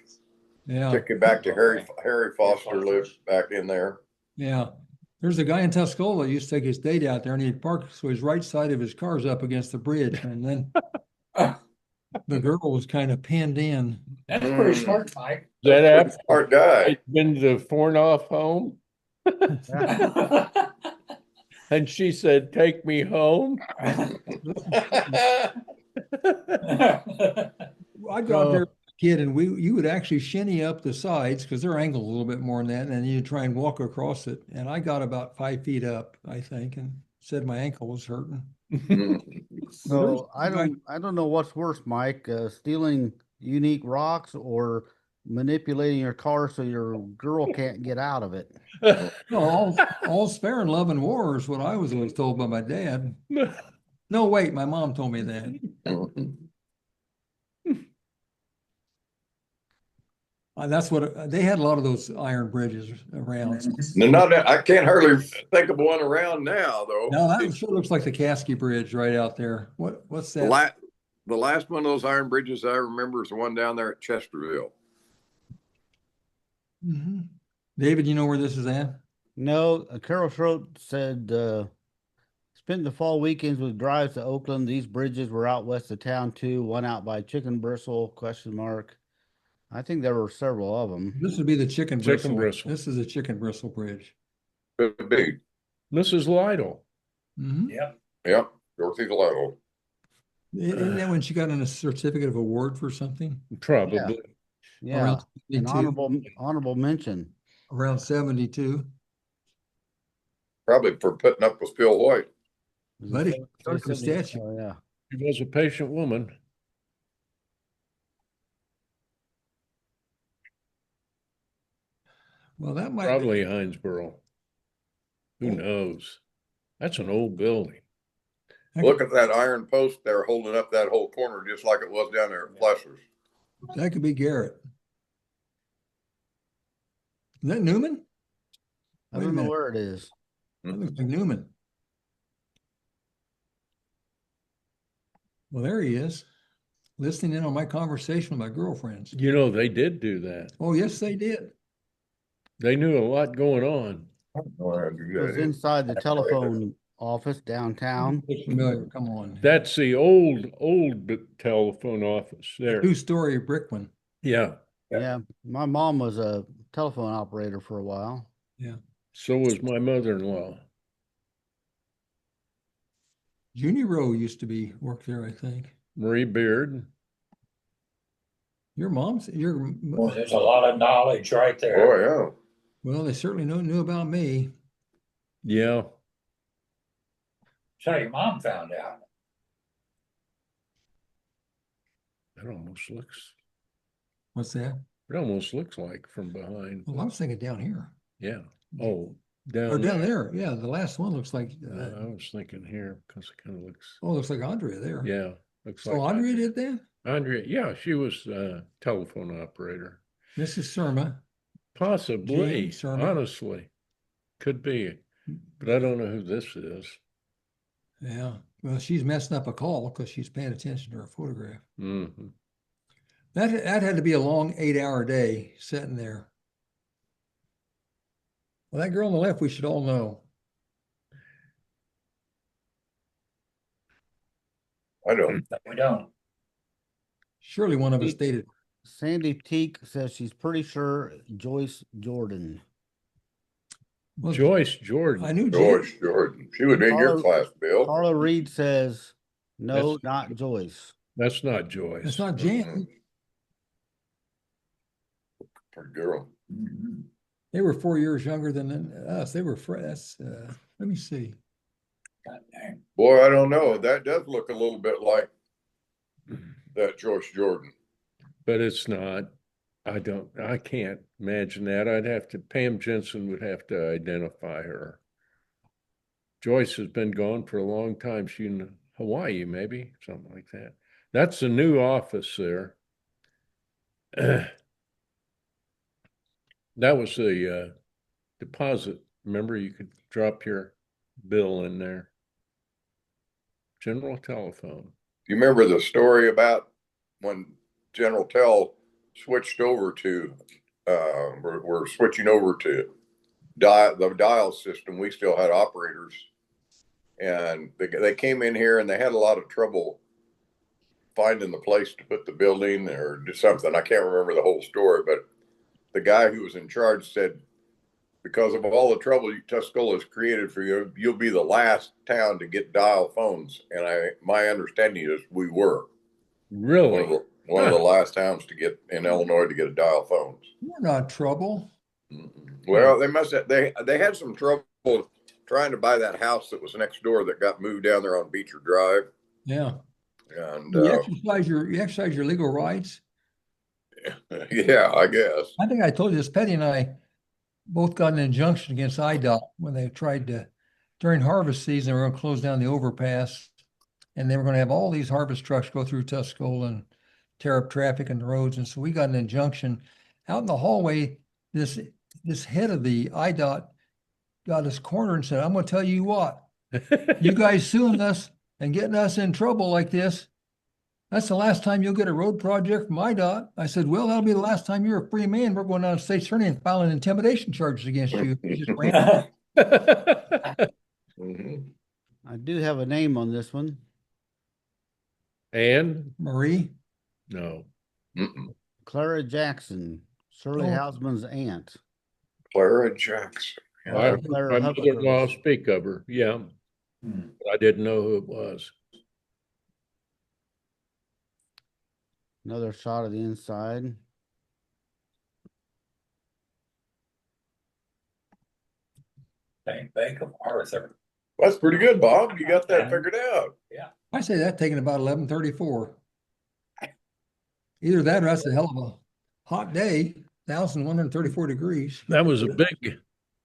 yeah, Took you back to Harry Foster lived back in there. yeah. There's a guy in Tuscola that used to take his date out there, and he'd park so his right side of his car's up against the bridge, and then the girl was kind of pinned in. That's pretty smart, Mike. That Pretty after smart guy. I'd been to Fornoff home, Yeah. and she said, "Take me home." I'd go out there as a kid and you would actually shinny up the sides because they're angled a little bit more than that, and then you try and walk across it. And I got about 5 feet up, I think, and said my ankle was hurting. So I don't know what's worse, Mike, stealing unique rocks or manipulating your car so your girl can't get out of it. No, all's fair in love and war is what I was always told by my dad. No, wait, my mom told me that. That's what they had, a lot of those iron bridges around. No, not that, I can't hardly think of one around now, though. No, that sure looks like the Caskey Bridge right out there. What's The that? the last one of those iron bridges I remember is the one down there at Chesterville. Mhm. David, you know where this is at? No, Carol Schroet said, spent the fall weekends with drives to Oakland. These bridges were out west of town too. One out by Chicken Bristle, ? I think there were several of them. This would be the Chicken Chicken Bristle. Bristle. This is the Chicken Bristle Bridge. Could be. Mrs. Lytle. Mhm. Yep. Yep. Dorothy Lytle. Isn't that when she got a certificate of award for something? Probably. Yeah, Around an 72, honorable mention. around 72. Probably for putting up with Phil White. Was it Buddy, seven- start the 70? statue. Oh, yeah. She was a patient woman. Well, that might Probably Hinesboro. Who knows? That's an old building. Look at that iron post there holding up that whole corner just like it was down there at Flesser's. that could be Garrett. Is that Newman? I Wait a don't know minute. where it is. That looks like Newman. Well, there he is, listening in on my conversation with my girlfriends. You know, they did do that. Oh, yes, they did. They knew a lot going on. It was inside the telephone office downtown. Looks familiar. Come on. That's the old telephone office there. Two-story brick one. Yeah. Yeah, my mom was a telephone operator for a while. Yeah. So was my mother-in-law. Junie Rowe used to work there, I think. Marie Beard. Your mom's, Boy, there's a lot of knowledge right there. Oh, well, they certainly knew about me. Yeah. So your mom found out. It almost looks What's that? like from behind. Well, I was thinking down here. Yeah. Oh, Or down down there. there. Yeah, the last one looks like, I was thinking here because it kind of looks. oh, looks like Andrea there. Yeah. Looks So like Andrea did that? Andrea. Yeah, she was a telephone operator. Mrs. Surma. Possibly. Jane Surma. Honestly, could be, but I don't know who this is. Yeah. Well, she's messing up a call because she's paying attention to her photograph. Mm-hmm. That had to be a long 8-hour day sitting there. Well, that girl on the left, we should all know. I don't. We don't. Surely one of us dated. Sandy Teak says she's pretty sure Joyce Jordan. Well, Joyce Jordan. I knew George Jordan. She would be in your class, Bill. Carla Reed says, no, That's- not Joyce. That's not Joyce. It's not Jan. Pretty girl. Mhm. They were 4 years younger than us. They were friends. Let me see. God dang. Boy, I don't know. That does look a little bit like that Joyce Jordan. But it's not. I can't imagine that. Pam Jensen would have to identify her. Joyce has been gone for a long time. She's in Hawaii, maybe, something like that. That's the new office there. That was the deposit. Remember, you could drop your bill in there. General telephone. You remember the story about when General Tel switched over to, we're switching over to the dial system. We still had operators, and they came in here and they had a lot of trouble finding the place to put the building or do something. I can't remember the whole story, but the guy who was in charge said, because of all the trouble Tuscola has created for you, you'll be the last town to get dial phones. And my understanding is we were Really? one of the last towns to get in Illinois to get a dial phones. We're not trouble. Well, they must have, they had some trouble trying to buy that house that was next door that got moved down there on Beecher Drive. Yeah. And You exercise your legal rights. yeah, I guess. I think I told you this. Petty and I both got an injunction against IDOT when they tried to, during harvest season, they were going to close down the overpass, and they were going to have all these harvest trucks go through Tuscola and tear up traffic and the roads. And so we got an injunction out in the hallway. This head of the IDOT got us cornered and said, "I'm going to tell you what, you guys suing us and getting us in trouble like this, that's the last time you'll get a road project from IDOT." I said, "Well, that'll be the last time you're a free man. We're going down to state attorney and filing intimidation charges against you." He just ran. I do have a name on this one. And Marie. no. Clara Jackson, Shirley Oh. Hausman's aunt. Clara Jackson. I heard Clara my Hubbard. mother-in-law speak of her. Yeah. But I didn't know who it was. Another shot of the inside. Bank of Arthur. That's pretty good, Bob. You got that figured out. I say that taking about 11:34. Either that or that's a hell of a hot day, 1,134 degrees. That was a big,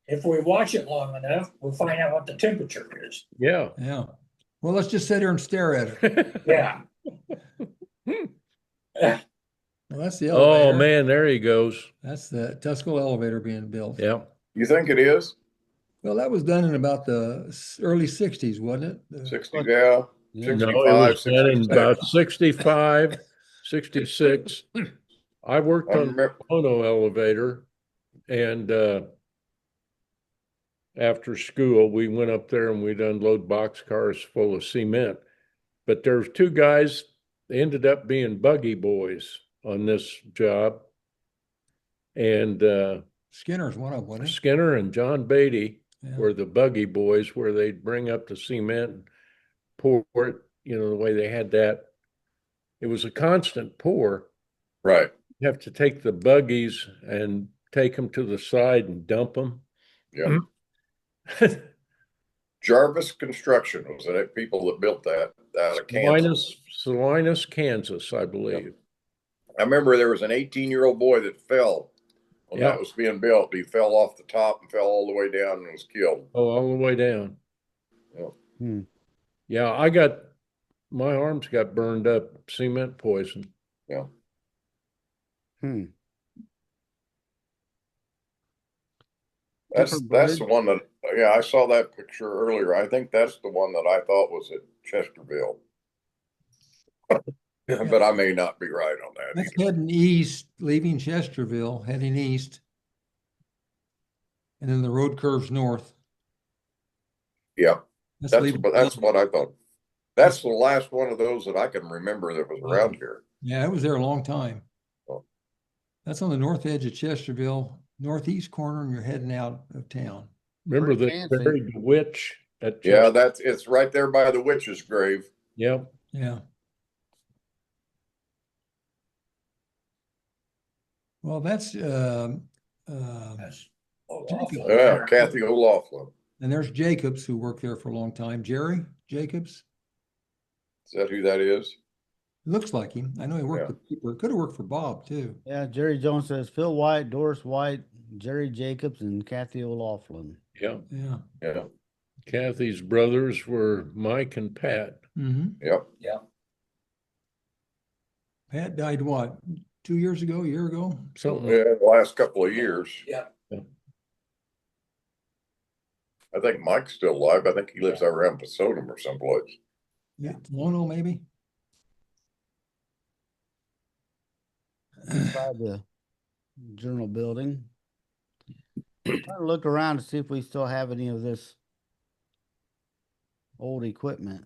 If we watch it long enough, we'll find out what the temperature is. yeah. Yeah. Well, let's just sit here and stare at it. Yeah. Well, that's the elevator. Oh, man, there he goes. That's the Tuscola elevator being built. Yeah. You think it is? Well, that was done in about the early 60s, wasn't it? 60, yeah. Yeah. No, it was 65, done in 66. about 65, 66. I worked I on the remember- Ono elevator, and after school, we went up there and we'd unload boxcars full of cement. But there's two guys, they ended up being buggy boys on this job. And Skinner's one of them, wasn't it? Skinner and John Beatty Yeah. were the buggy boys, where they'd bring up the cement and pour it, the way they had that. It was a constant pour. Right. You have to take the buggies and take them to the side and dump them. Yeah. Jarvis Construction was the people that built that out of Kansas. Salinas, Kansas, I believe. I remember there was an 18-year-old boy that fell when Yeah. that was being built. He fell off the top and fell all the way down and was killed. Oh, all the way down. Yeah. Yeah, my arms got burned up, cement poison. Yeah. That's the one that, yeah, I saw that picture earlier. I think that's the one that I thought was at Chesterville. But I may not be right on that That's either. heading east, leaving Chesterville, heading east. And then the road curves north. Yeah, that's leaving- what I thought. That's the last one of those that I can remember that was around here. Yeah, it was there a long time. Oh. That's on the north edge of Chesterville, northeast corner, and you're heading out of town. Remember Pretty they fancy. buried the witch at Yeah, it's right there by the witch's grave. Yep. Yeah. Well, that's That's Jacob. Yeah, Kathy O'Loughlin. and there's Jacobs, who worked there for a long time. Jerry Jacobs. Is that who that is? Looks like him. I know he worked Yeah. with people. Could have worked for Bob too. Yeah, Jerry Jones says Phil White, Doris White, Jerry Jacobs, and Kathy O'Loughlin. Yeah. Yeah. Yeah. Kathy's brothers were Mike and Pat. Mm-hmm. Yep. Yeah. Pat died what? 2 years ago, a year ago? Something Yeah, the last couple of years. Yeah. I think Mike's still alive. I think he lives out around Pasodum or someplace. Yeah. Lono, maybe? Inside the Journal building. Trying to look around to see if we still have any of this old equipment.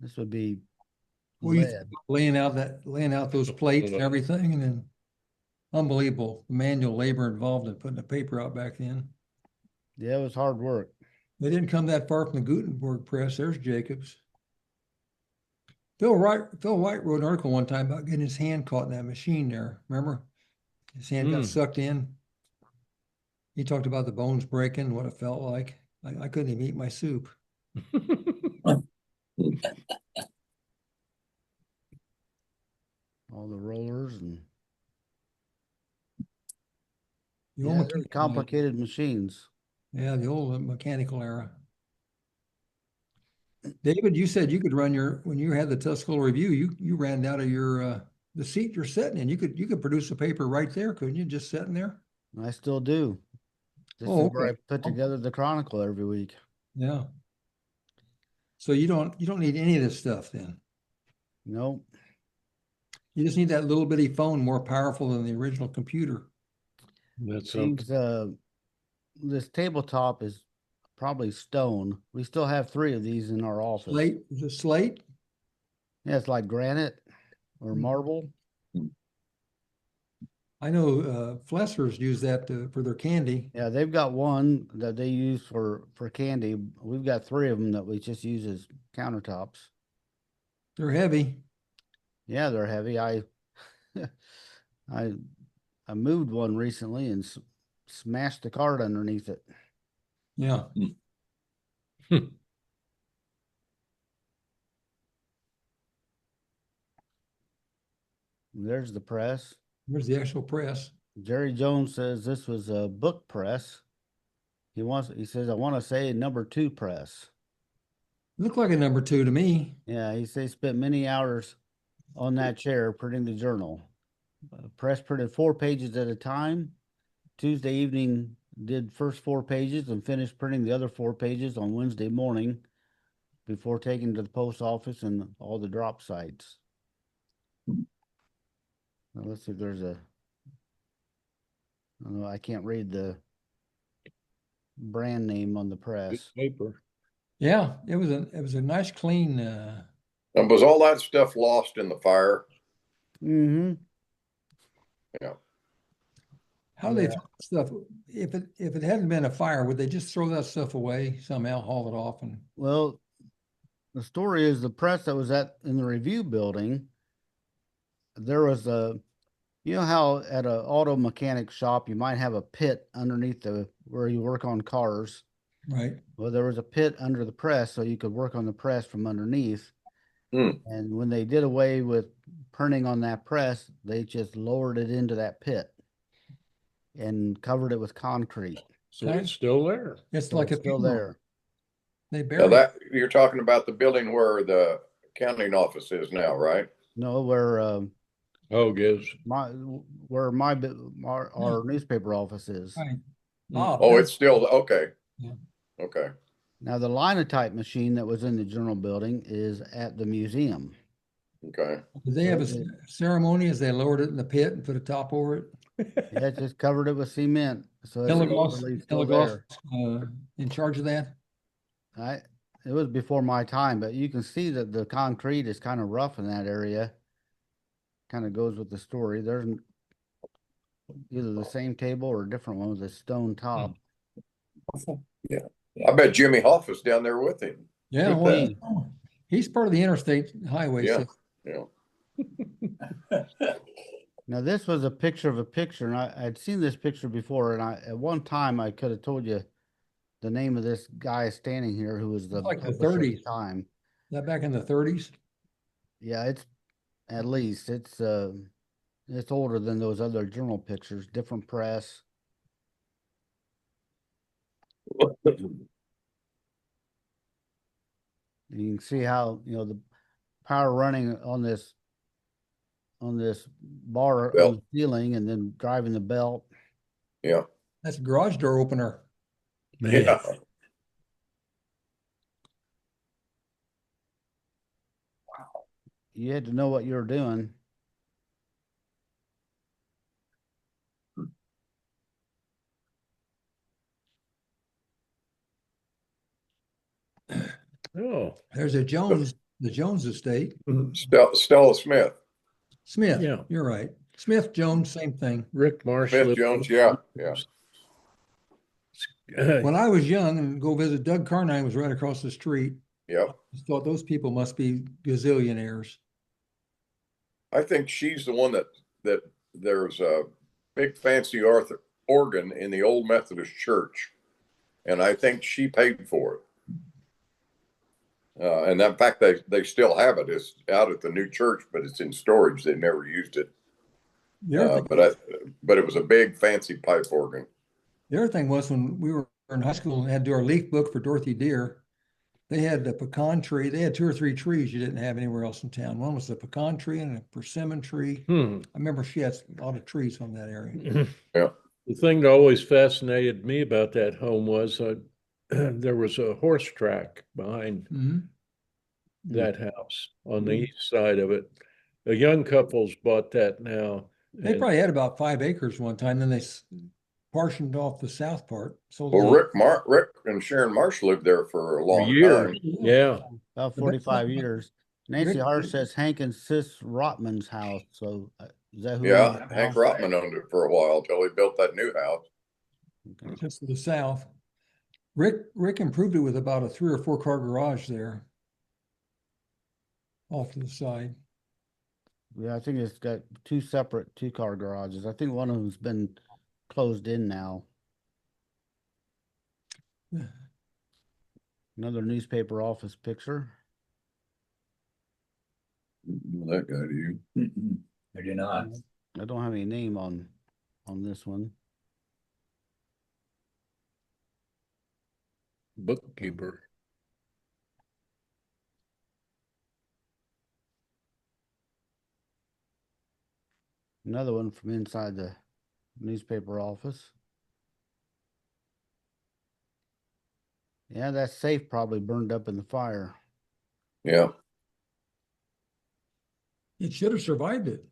This would be Well, you lead. laying out those plates and everything, and then unbelievable manual labor involved in putting the paper out back then. Yeah, it was hard work. They didn't come that far from the Gutenberg press. There's Jacobs. Phil White wrote an article one time about getting his hand caught in that machine there. Remember? His hand got sucked in. He talked about the bones breaking, what it felt like. I couldn't even eat my soup. All the rollers and The yeah, old they're complicated machines. Yeah, the old mechanical era. David, you said you could run when you had the Tuscola review, you ran out of your the seat you're sitting in. You could produce a paper right there, couldn't you? Just sitting there. I still do. This Oh, is where I okay. put together the Chronicle every week. Yeah. So you don't need any of this stuff then. Nope. You just need that little bitty phone more powerful than the original computer. That's something. These, this tabletop is probably stone. We still have 3 of these in our office. Slate, is it slate? Yeah, it's like granite or marble. I know Flessers use that for their candy. Yeah, they've got one that they use for candy. We've got 3 of them that we just use as countertops. They're heavy. Yeah, they're heavy. I moved one recently and smashed the card underneath it. Yeah. There's the press. Here's the actual press. Jerry Jones says this was a book press. He says, I want to say number 2 press. Looked like a number 2 to me. Yeah, he says spent many hours on that chair printing the journal. Press printed 4 pages at a time. Tuesday evening did first 4 pages and finished printing the other 4 pages on Wednesday morning before taking to the post office and all the drop sites. Now let's see if there's a, I can't read the brand name on the press. Paper. Yeah, it was a nice clean And was all that stuff lost in the fire? Mm-hmm. Yeah. how they throw stuff. If it hadn't been a fire, would they just throw that stuff away somehow, haul it off? And Well, the story is the press that was in the review building, there was you know how at an auto mechanic shop you might have a pit underneath where you work on cars. right. Well, there was a pit under the press so you could work on the press from underneath. And when they did away with printing on that press, they just lowered it into that pit and covered it with concrete. So it's still there. It's So like it's a still funeral. there. They Now buried it. that you're talking about the building where the county office is now, right? No, where Giz. our newspaper office is. Right. Oh, it's still okay. Yeah. Okay. Now the linotype machine that was in the journal building is at the museum. Okay. Did they have a Okay. ceremony as they lowered it in the pit and put a top over it? Yeah, it just covered it with cement. So it's literally still Telegoss, there. in charge of that. It was before my time, but you can see that the concrete is kind of rough in that area. Kind of goes with the story. There's either the same table or a different one with a stone top. Yeah. I bet Jimmy Hoff is down there with him. Yeah, Could well, be. he's part of the interstate highway Yeah. system. Yeah. Now this was a picture of a picture, and I'd seen this picture before, and at one time I could have told you the name of this guy standing here who was the Like the publisher at the 30s. time. Is that back in the 30s? Yeah, it's at least it's older than those other journal pictures, different press. You can see how, the power running on this bar on Belt. the ceiling and then driving the belt. Yeah. That's a garage door opener. Man. Yeah. You had to know what you were doing. Oh, There's a Jones The Jones estate. Stella Smith. Smith, Yeah. you're right. Smith, Jones, same thing. Rick Marsh. Smith lived Jones, there. yeah. When I was young and go visit Doug Carnine was right across the street. Yep. I thought those people must be gazillionaires. I think she's the one that there's a big fancy organ in the old Methodist church, and I think she paid for it. And in fact, they still have it. It's out at the new church, but it's in storage. They never used it. But it was a big fancy pipe organ. The other thing was when we were in high school and had to do our leaf book for Dorothy Deer, they had a pecan tree. They had 2 or 3 trees you didn't have anywhere else in town. One was a pecan tree and a persimmon tree. I remember she had a lot of trees on that area. Yeah. The thing that always fascinated me about that home was there was a horse track behind that house on the east side of it. The young couples bought that now. They probably had about 5 acres one time. Then they portioned off the south part. So Well, Rick and Sharon Marsh lived there for a long time. Yeah. About 45 years. Nancy Hart says Hank and Sis Rotman's house. So is that who? Yeah, Hank Rotman owned it for a while until he built that new house. Okay. just to the south. Rick improved it with about a 3 or 4 car garage there off to the side. Yeah, I think it's got 2 separate 2-car garages. I think one of them's been closed in now. Another newspaper office picture. That guy to you. I do not. I don't have any name on this one. Bookkeeper. Another one from inside the newspaper office. Yeah, that safe probably burned up in the fire. Yeah. It should have survived it.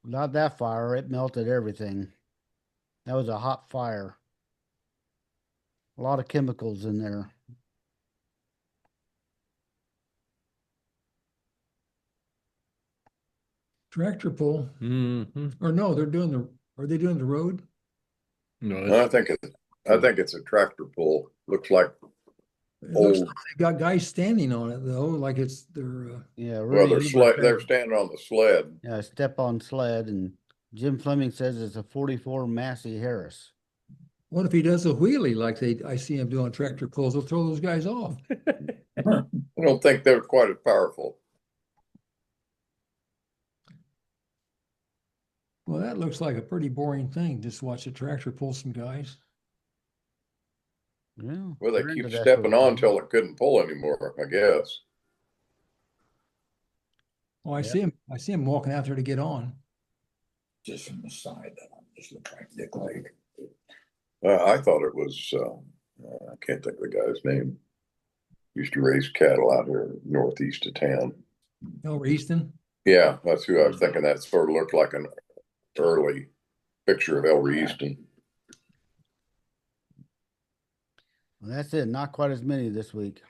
Not that fire, it melted everything. That was a hot fire. A lot of chemicals in there. Tractor pull. Or no, are they doing the road? No, I think it's a tractor pull. Looks like It looks old. like they got guys standing on it though, like it's their Yeah, Well, really. they're standing on the sled. Yeah, step on sled, and Jim Fleming says it's a 44 Massey Harris. what if he does a wheelie like I see him doing tractor pulls? They'll throw those guys off. I don't think they're quite as powerful. Well, that looks like a pretty boring thing. Just watch a tractor pull some guys. Yeah. Well, they they're keep into that stepping sort of on thing. until it couldn't pull anymore, I guess. Oh, I see him walking out there to get on. Just from the side, that one just looked like Dick Lake. I thought it was, I can't think of the guy's name. Used to raise cattle out here northeast of town. Over Easton. Yeah, that's who I was thinking. That sort of looked like an early picture of Ellery Easton. Well, that's it. Not quite as many this week.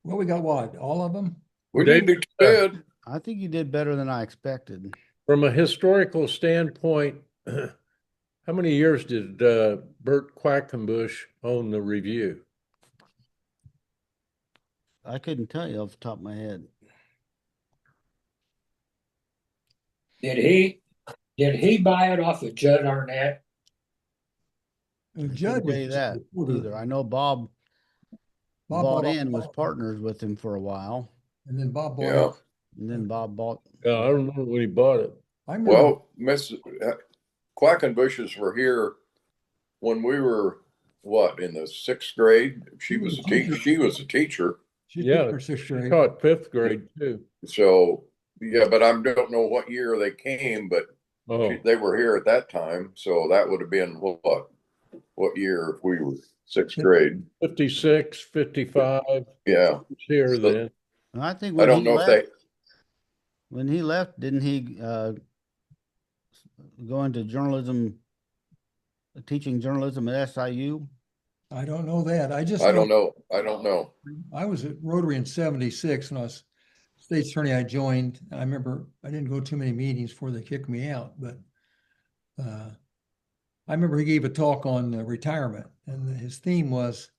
Well, we got what? All of them? We didn't do too bad. I think you did better than I expected. from a historical standpoint, how many years did Bert Quackenbush own the Review? I couldn't tell you off the top of my head. Did he buy it off of Judd Arnett? Judd Couldn't tell you that either. I know Bob bought in, was partners with him for a while, and then Bob bought Yeah. it. and then Bob bought. Yeah, I remember when he bought it. I remember. Well, Miss Quackenbushes were here when we were in the 6th grade. She was a teacher. She was a teacher. She Yeah. took her 6th He grade. taught 5th grade too. So yeah, but I don't know what year they came, but Oh, they were here at that time. So that would have been what year if we were 6th grade? 56, 55. Yeah. Here So- then. And I think I when don't he know left, if when he left, didn't he go into journalism, teaching journalism at SIU? I don't know that. I just I don't know. I don't know. I was at Rotary in '76 when I was state attorney. I joined. I remember I didn't go too many meetings before they kicked me out, but I remember he gave a talk on retirement, and his theme was,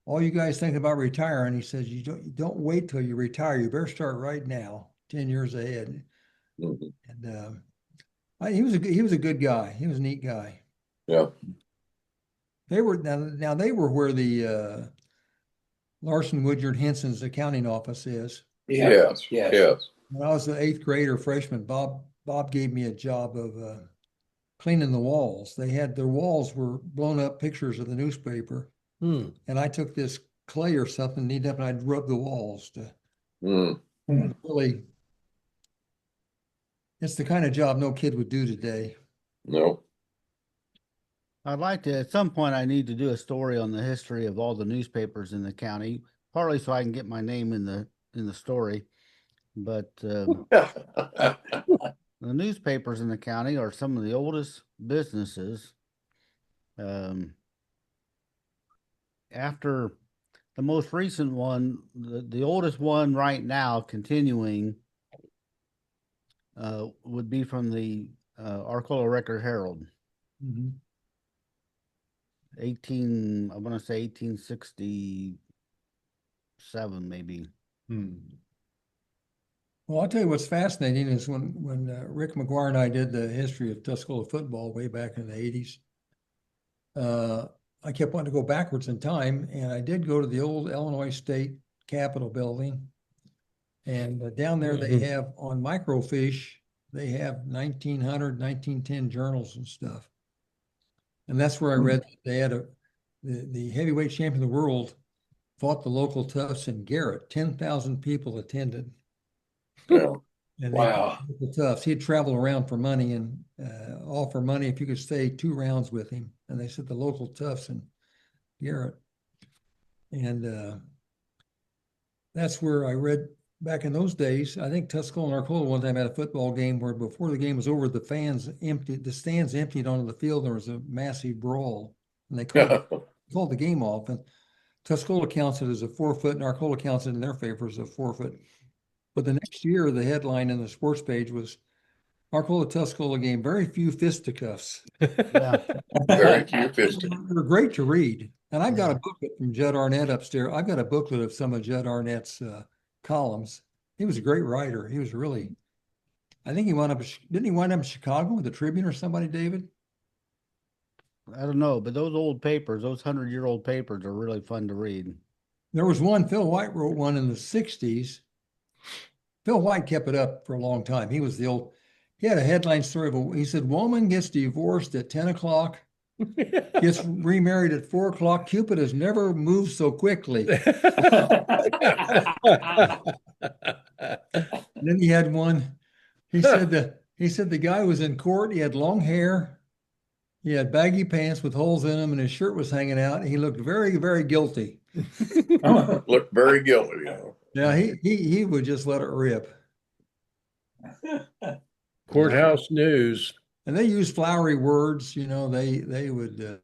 "All you guys think about retiring," he says, you don't wait till you retire. You better start right now, 10 years ahead." Mhm. And he was a good guy. He was a neat guy. Yeah. They were now they were where the Larson, Woodyard, Henson's accounting office is. Yes. Yes. Yes. When I was an eighth grader freshman, Bob gave me a job of cleaning the walls. Their walls were blown up pictures of the newspaper, Hmm. and I took this clay or something, kneaded up, and I'd rub the walls to Mm. really. It's the kind of job no kid would do today. No. I'd like to, at some point, I need to do a story on the history of all the newspapers in the county, partly so I can get my name in the story. But the newspapers in the county are some of the oldest businesses. After the most recent one, the oldest one right now continuing would be from the Arcola Record Herald. Mm-hmm. I want to say 1867, maybe. Hmm. Well, I'll tell you what's fascinating is when Rick McGuire and I did the history of Tuscola football way back in the 80s, I kept wanting to go backwards in time, and I did go to the old Illinois State Capitol building. And down there they have on microfiche, they have 1900, 1910 journals and stuff. And that's where I read they had the heavyweight champion of the world fought the local toughs in Garrett. 10,000 people attended. Yeah. And Wow. the toughs. He'd travel around for money and offer money if you could stay 2 rounds with him. And they said the local toughs in Garrett. And that's where I read back in those days. I think Tuscola and Arcola one time had a football game where before the game was over, the stands emptied onto the field. There was a massive brawl, and they called the game off. And Tuscola counts it as a forfeit, and Arcola counts it in their favor as a forfeit. But the next year, the headline in the sports page was Arcola Tuscola game, very few fisticuffs. Yeah. Very few fisted. They're great to read. And I've got Yeah. a booklet from Judd Arnett upstairs. I've got a booklet of some of Judd Arnett's columns. He was a great writer. He was really, I think didn't he wind up in Chicago with the Tribune or somebody, David? I don't know, but those old papers, those 100-year-old papers are really fun to read. There was one, Phil White wrote one in the 60s. Phil White kept it up for a long time. He had a headline story he said, woman gets divorced at 10 o'clock, gets remarried at 4 o'clock. Cupid has never moved so quickly. And then he had one. He said the guy was in court. He had long hair. He had baggy pants with holes in them, and his shirt was hanging out. And he looked very, very guilty. Looked very guilty. You know. Yeah, he would just let it rip. Courthouse news. And they use flowery words. You know, they would.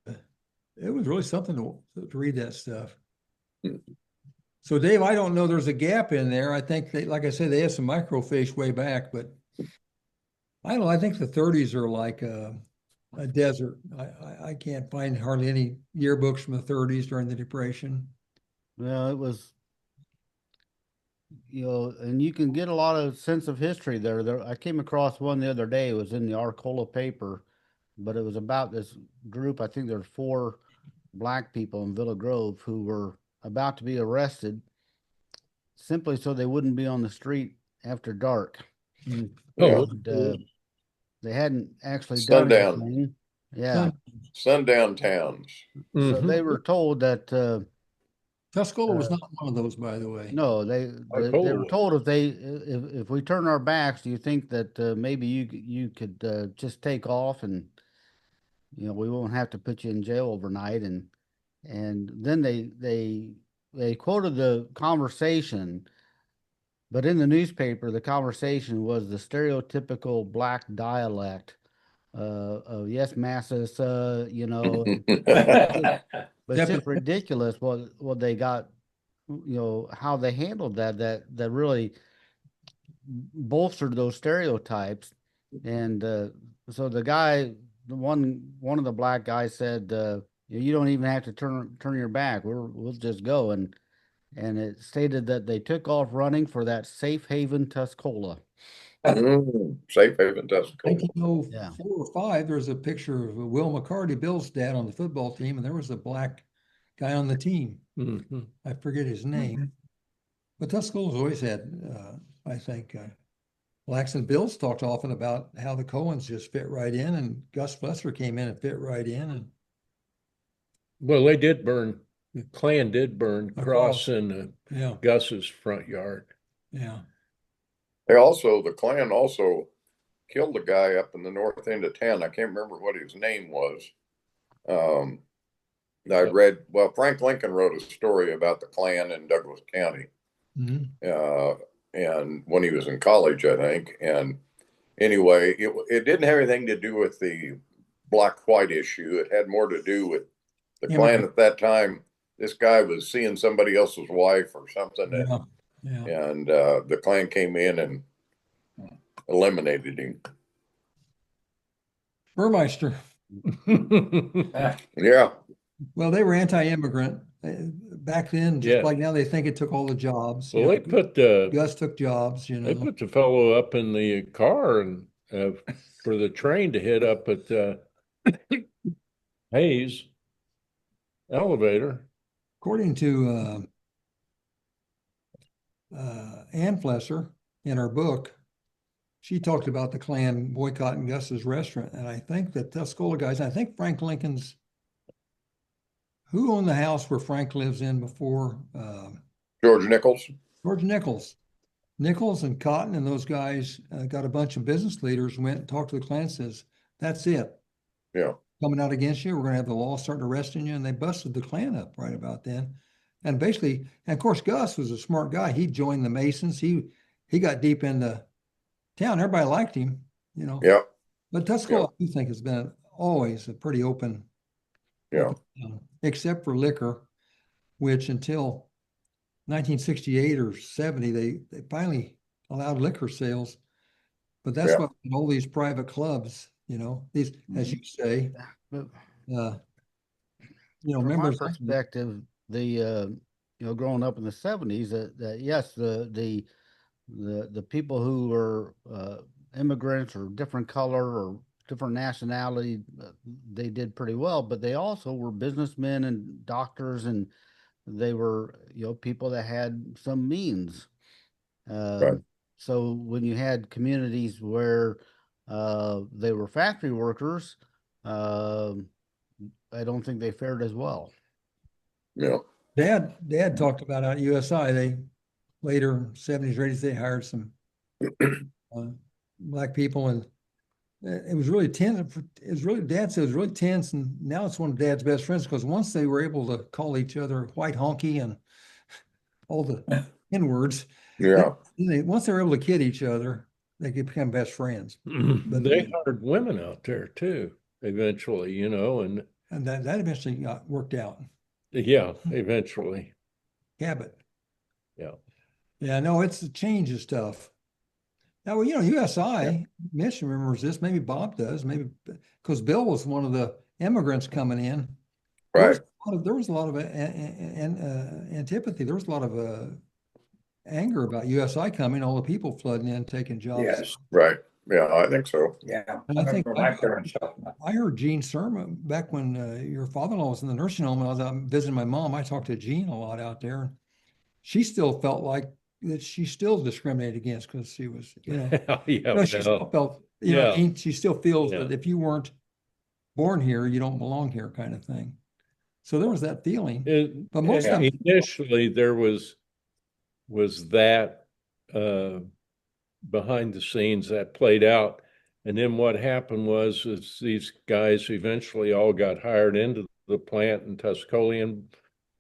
It was really something to read that stuff. So, Dave, I don't know. There's a gap in there. I think like I said, they have some microfiche way back, but I don't know. I think the 30s are like a desert. I can't find hardly any yearbooks from the 30s during the Depression. Well, it was, and you can get a lot of sense of history there. I came across one the other day. It was in the Arcola paper, but it was about this group. I think there's 4 black people in Villa Grove who were about to be arrested simply so they wouldn't be on the street after dark. Oh, And, they hadn't actually Sundown. done anything. Yeah. Sundown towns. So they were told that Tuscola was not one of those, by the way. no, they were told if we turn our backs, do you think that maybe you could just take off and we won't have to put you in jail overnight, and then they quoted the conversation, but in the newspaper the conversation was the stereotypical black dialect of yes, massa, But Yeah, it's just but- ridiculous what they got, how they handled that really bolstered those stereotypes. And so one of the black guys said, you don't even have to turn your back. We'll just go. And it stated that they took off running for that safe haven Tuscola. Safe haven, Tuscola. 1904 or 5, there's a picture of Will McCarty, Bill's dad, on the football team, and there was a black guy on the team. Mhm. I forget his name. But Tuscola's always had, I think, blacks, and Bill's talked often about how the Cohens just fit right in, and Gus Fletcher came in and fit right in. And Well, they did burn, the Klan did burn A cross cross. in yeah, Gus's front yard. yeah. The Klan also killed a guy up in the north end of town. I can't remember what his name was. I read, Frank Lincoln wrote a story about the Klan in Douglas County. Mhm. And when he was in college, I think. And anyway, it didn't have anything to do with the black-white issue. It had more to do with the Klan at that time. This guy was seeing somebody else's wife or something, and the Klan came in and eliminated him. Burmeister. Yeah. Well, they were anti-immigrant back then, just Yeah. like now. They think it took all the jobs. Well, they put the Gus took jobs, they put the fellow up in the car and for the train to hit up at Hayes elevator. According to Ann Flesser in her book, she talked about the Klan boycotting Gus's restaurant. And I think that Tuscola guys, I think Frank Lincoln's, who owned the house where Frank lives in before? George Nichols. George Nichols. Nichols and Cotton and those guys got a bunch of business leaders, went and talked to the Klan, says, that's it. Yeah. Coming out against you. We're going to have the law starting arresting you. And they busted the Klan up right about then. And basically, and of course, Gus was a smart guy. He joined the Masons. He got deep into town. Everybody liked him, Yeah. But Tuscola, I do think, has been always a pretty open. Yeah. Except for liquor, which until 1968 or 70, they finally allowed liquor sales. But that's what all these private clubs, these, as you say, From members. my perspective, growing up in the 70s, that yes, the people who were immigrants or different color or different nationality, they did pretty well, but they also were businessmen and doctors, and they were, people that had some means. Right. So when you had communities where they were factory workers, I don't think they fared as well. Yeah. Dad talked about out at USI, they later 70s, 80s, they hired some black people, and it was really tense. Dad said it was really tense, and now it's one of Dad's best friends, because once they were able to call each other white honky and all the N words, Yeah. once they were able to kid each other, they could become best friends. But they hired women out there too, eventually, and that eventually got worked out. Yeah, eventually. Cabot. Yeah. Yeah, no, it's a change of stuff. Now, USI, Mitch remembers this, maybe Bob does, maybe because Bill was one of the immigrants coming in. Right. There was a lot of antipathy. There was a lot of anger about USI coming, all the people flooding in, taking jobs. Yes. Right. Yeah, I think so. Yeah. And I think my parents talking about. I heard Gene Sermon back when your father-in-law was in the nursing home. I was out visiting my mom. I talked to Gene a lot out there. She still felt like that she still discriminated against because she was, she still felt, she still feels that if you weren't born here, you don't belong here, kind of thing. So there was that feeling. But most of them, initially there was that behind the scenes that played out. And then what happened was these guys eventually all got hired into the plant, and Tuscolian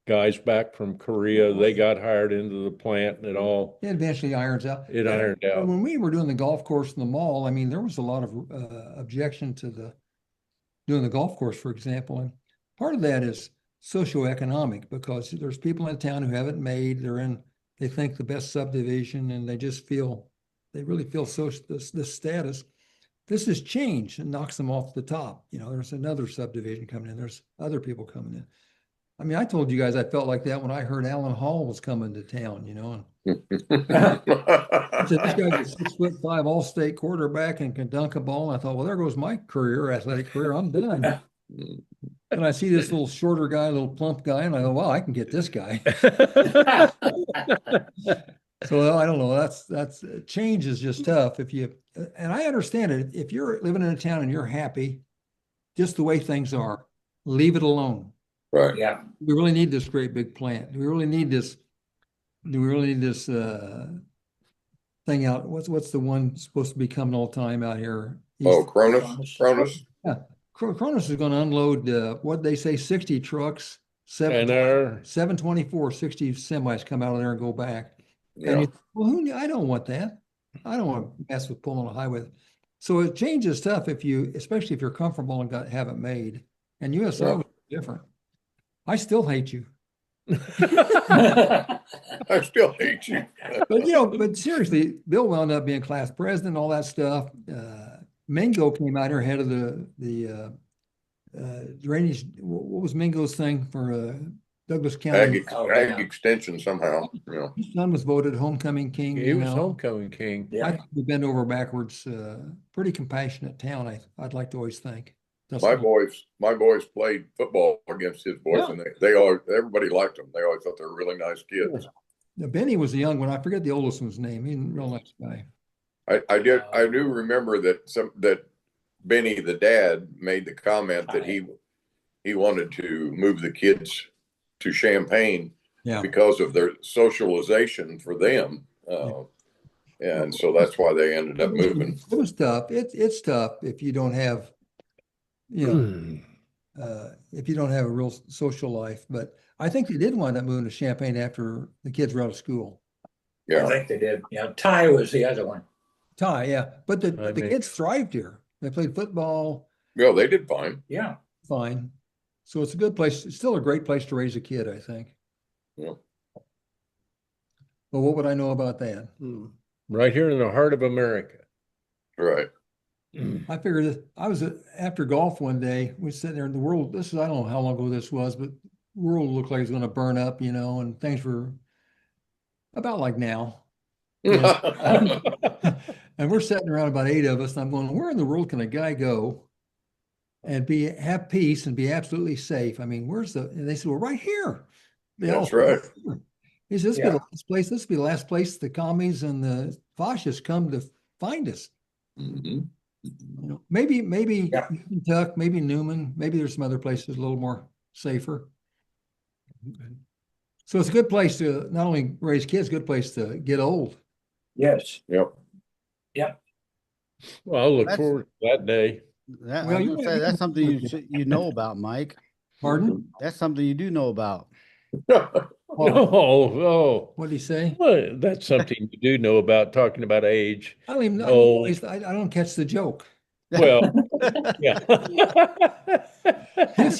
guys back from Korea, they got hired into the plant, and it eventually irons out. Ironed out. When we were doing the golf course in the mall, I mean, there was a lot of objection to doing the golf course, for example. And part of that is socioeconomic, because there's people in town who haven't made, they think the best subdivision, and they really feel this status. This has changed and knocks them off the top. There's another subdivision coming in. There's other people coming in. I mean, I told you guys I felt like that when I heard Alan Hall was coming to town, and so this guy's a 6'5" all-state quarterback and can dunk a ball. And I thought, well, there goes my athletic career. I'm done. And I see this little shorter guy, little plump guy, and I go, wow, I can get this guy. So I don't know. That's change is just tough. And I understand it. If you're living in a town and you're happy, just the way things are, leave it alone. Right. Yeah. We really need this great big plant. Do we really need this thing out? What's the one supposed to be coming all the time out here? Oh, Cronus. Yeah. Cronus is going to unload, what they say, 60 trucks, 724, 60 semis come out of there and go back. Yeah. And I don't want that. I don't want to mess with pulling a highway. So it changes stuff especially if you're comfortable and have it made. And USO was different. I still hate you. I still hate you. But seriously, Bill wound up being class president, all that stuff. Mingo came out here head of the drainage. What was Mingo's thing for Douglas County? Ag extension somehow. Yeah. His son was voted homecoming king. He was homecoming king. I think we bend over backwards. Pretty compassionate town. I'd like to always think. My boys played football against his boys, and everybody liked them. They always thought they were really nice kids. Now, Benny was the young one. I forget the oldest one's name. He's a real nice guy. I do remember that Benny, the dad, made the comment that he wanted to move the kids to Champaign because of their socialization for them. And so that's why they ended up moving. It was tough. It's tough if you don't have, if you don't have a real social life. But I think they did wind up moving to Champaign after the kids were out of school. I think they did. Yeah, Ty was the other one. Ty, yeah. But the kids thrived here. They played football. Yeah, they did fine. Yeah. Fine. So it's a good place. It's still a great place to raise a kid, I think. Yeah. But what would I know about that? Right here in the heart of America. Right. I figured I was after golf one day. We were sitting there in the world. I don't know how long ago this was, but the world looked like it was going to burn up, and things were about like now. And we're sitting around about 8 of us, and I'm going, where in the world can a guy go and have peace and be absolutely safe? I mean, and they said, well, right here. That's right. He says, this will be the last place the commies and the fascists come to find us. Mm-hmm. Maybe Kentucky, maybe Newman, maybe there's some other places a little more safer. So it's a good place to not only raise kids, good place to get old. Yes. Yep. Well, I look forward to that day. That's something you know about, Mike. Pardon? That's something you do know about. Oh. What did he say? Well, that's something you do know about, talking about age. I don't even know. I don't catch the joke. Well, yeah. His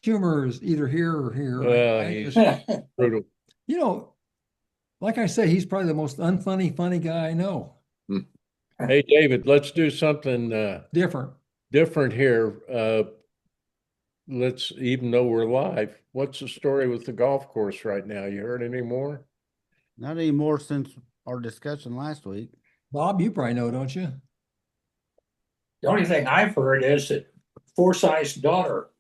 humor is either here or here. Well, he's brutal. Like I say, he's probably the most funny guy I know. Hey, David, let's do something different here. Let's, even though we're live, what's the story with the golf course right now? You heard any more? Not anymore since our discussion last week. Bob, you probably know, don't you? The only thing I've heard is that Forsyth's daughter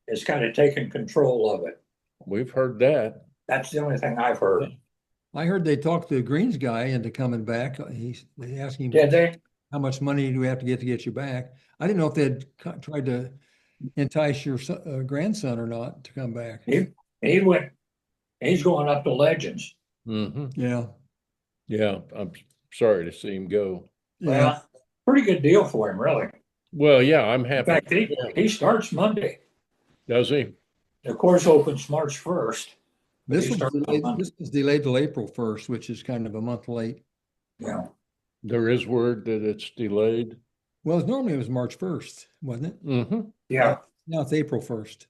is kind of taking control of it. We've heard that. That's the only thing I've heard. I heard they talked the Greens guy into coming back. They asked him, Did they? how much money do we have to get you back? I didn't know if they'd tried to entice your grandson or not to come back. He's going up to Legends. Mm-hmm. Yeah. I'm sorry to see him go. Well, pretty good deal for him, really. Well, yeah, I'm happy. In fact, he starts Monday. Does he? The course opens March 1st. This was delayed till April 1st, which is kind of a month late. Yeah. There is word that it's delayed. Well, normally it was March 1st, wasn't it? Mm-hmm. Yeah. Now it's April 1st.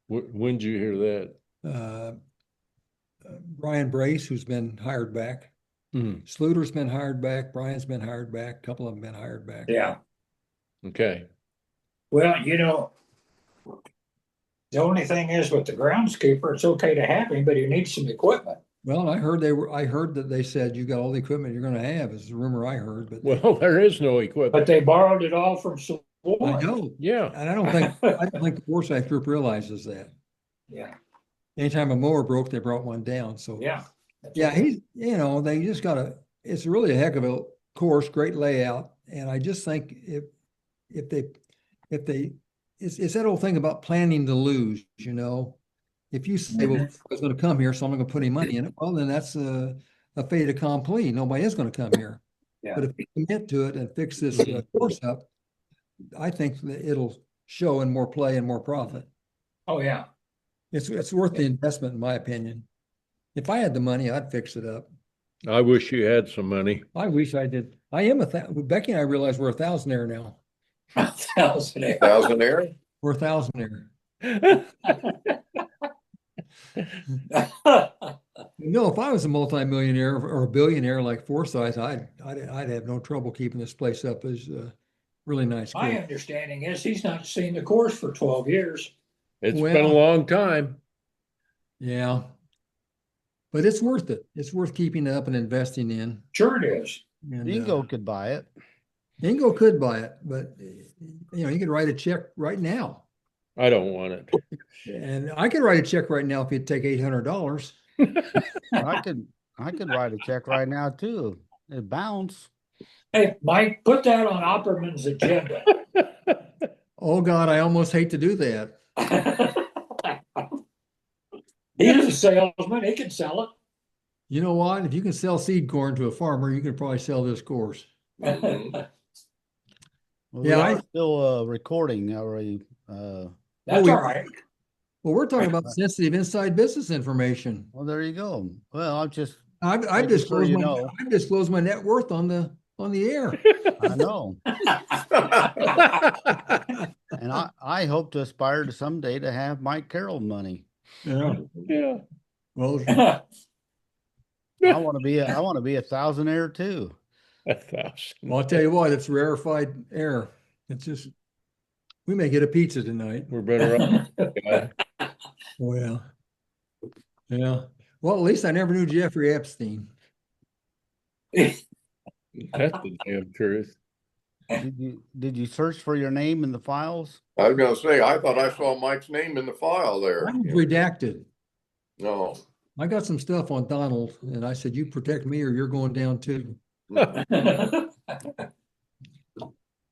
When did you hear that? Brian Brace, who's been hired back. Hmm. Sluter's been hired back. Brian's been hired back. A couple of them been hired back. Yeah. Okay. Well, the only thing is with the groundskeeper, it's okay to have him, but he needs some equipment. Well, I heard that they said you got all the equipment you're going to have. Is the rumor I heard, but Well, there is no equipment. But they borrowed it all from some. I know. Yeah. And I don't think the Forsyth Group realizes that. Yeah, Anytime a mower broke, they brought one down. So yeah. yeah, they just it's really a heck of a course, great layout. And I just think if they, it's that old thing about planning to lose, if you say, well, I was going to come here, so I'm going to put any money in it. Well, then that's a fait accompli. Nobody is going to come here. Yeah. But if you commit to it and fix this course up, I think that it'll show in more play and more profit. Oh, yeah. It's worth the investment, in my opinion. If I had the money, I'd fix it up. I wish you had some money. I wish I did. I am Becky and I realize we're a thousandaire now. Thousandaire? We're a thousandaire. If I was a multimillionaire or a billionaire like Forsyth, I'd have no trouble keeping this place up as a really nice My course. understanding is he's not seen the course for 12 years. It's been a long time. Yeah. But it's worth it. It's worth keeping up and investing in. Sure it is. And, Ingo could buy it. Ingo could buy it, but you could write a check right now. I don't want it. And I could write a check right now if you'd take $800. I could write a check right now too. It bounced. Hey, Mike, put that on Opperman's agenda. Oh God, I almost hate to do that. He's a salesman. He can sell it. You know what? If you can sell seed corn to a farmer, you can probably sell this course. Well, Yeah, we are still recording already. That's all right. Well, we're talking about sensitive inside business information. Well, there you go. Well, I've making sure I've disclosed my net worth on the air. I know. And I hope to aspire to someday to have Mike Carroll money. Yeah. Yeah. Well, I want to be a thousandaire too. 1,000. I'll tell you what, it's rarefied air. It's just, we may get a pizza tonight. We're better off. Oh, yeah. Yeah. Well, at least I never knew Jeffrey Epstein. That's the damn truth. Did you search for your name in the files? I was gonna say, I thought I saw Mike's name in the file there. I was redacted. No. I got some stuff on Donald, and I said, you protect me or you're going down too.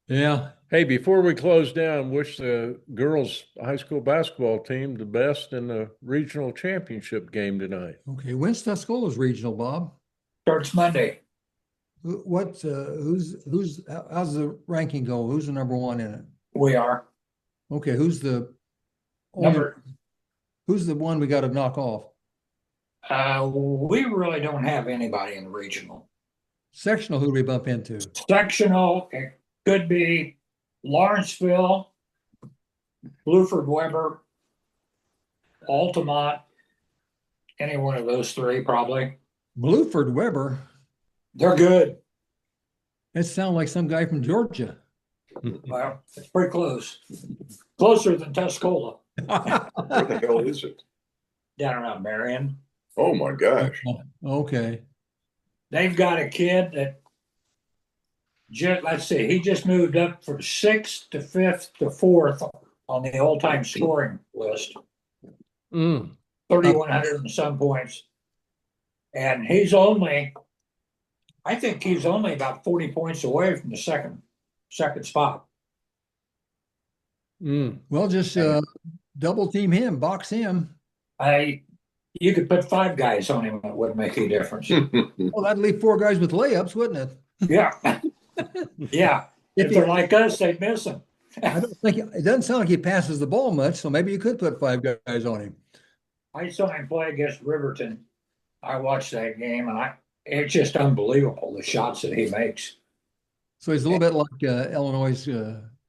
Yeah. Hey, before we close down, wish the girls' high school basketball team the best in the regional championship game tonight. Okay. When's Tuscola's regional, Bob? Starts Monday. How's the ranking go? Who's the number one in it? We are. Okay. Who's the Number. who's the one we got to knock off? We really don't have anybody in the regional. Sectional, who do we bump into? Sectional, it could be Lawrenceville, Bluford Weber, Altamont, any one of those three probably. Bluford Weber. They're good. That sounds like some guy from Georgia. Well, it's pretty close. Closer than Tuscola. Where the hell is it? Down around Marion. Oh my gosh. Okay. They've got a kid that let's see, he just moved up from 6th to 5th to 4th on the all-time scoring list. 3,100 and some points. And I think he's only about 40 points away from the second spot. Well, just double team him, box him. You could put 5 guys on him, it wouldn't make any difference. Well, that'd leave 4 guys with layups, wouldn't it? Yeah. Yeah. If they're like us, they'd miss him. I don't think it doesn't sound like he passes the ball much, so maybe you could put 5 guys on him. I saw him play against Riverton. I watched that game, and it's just unbelievable the shots that he makes. So he's a little bit like Illinois'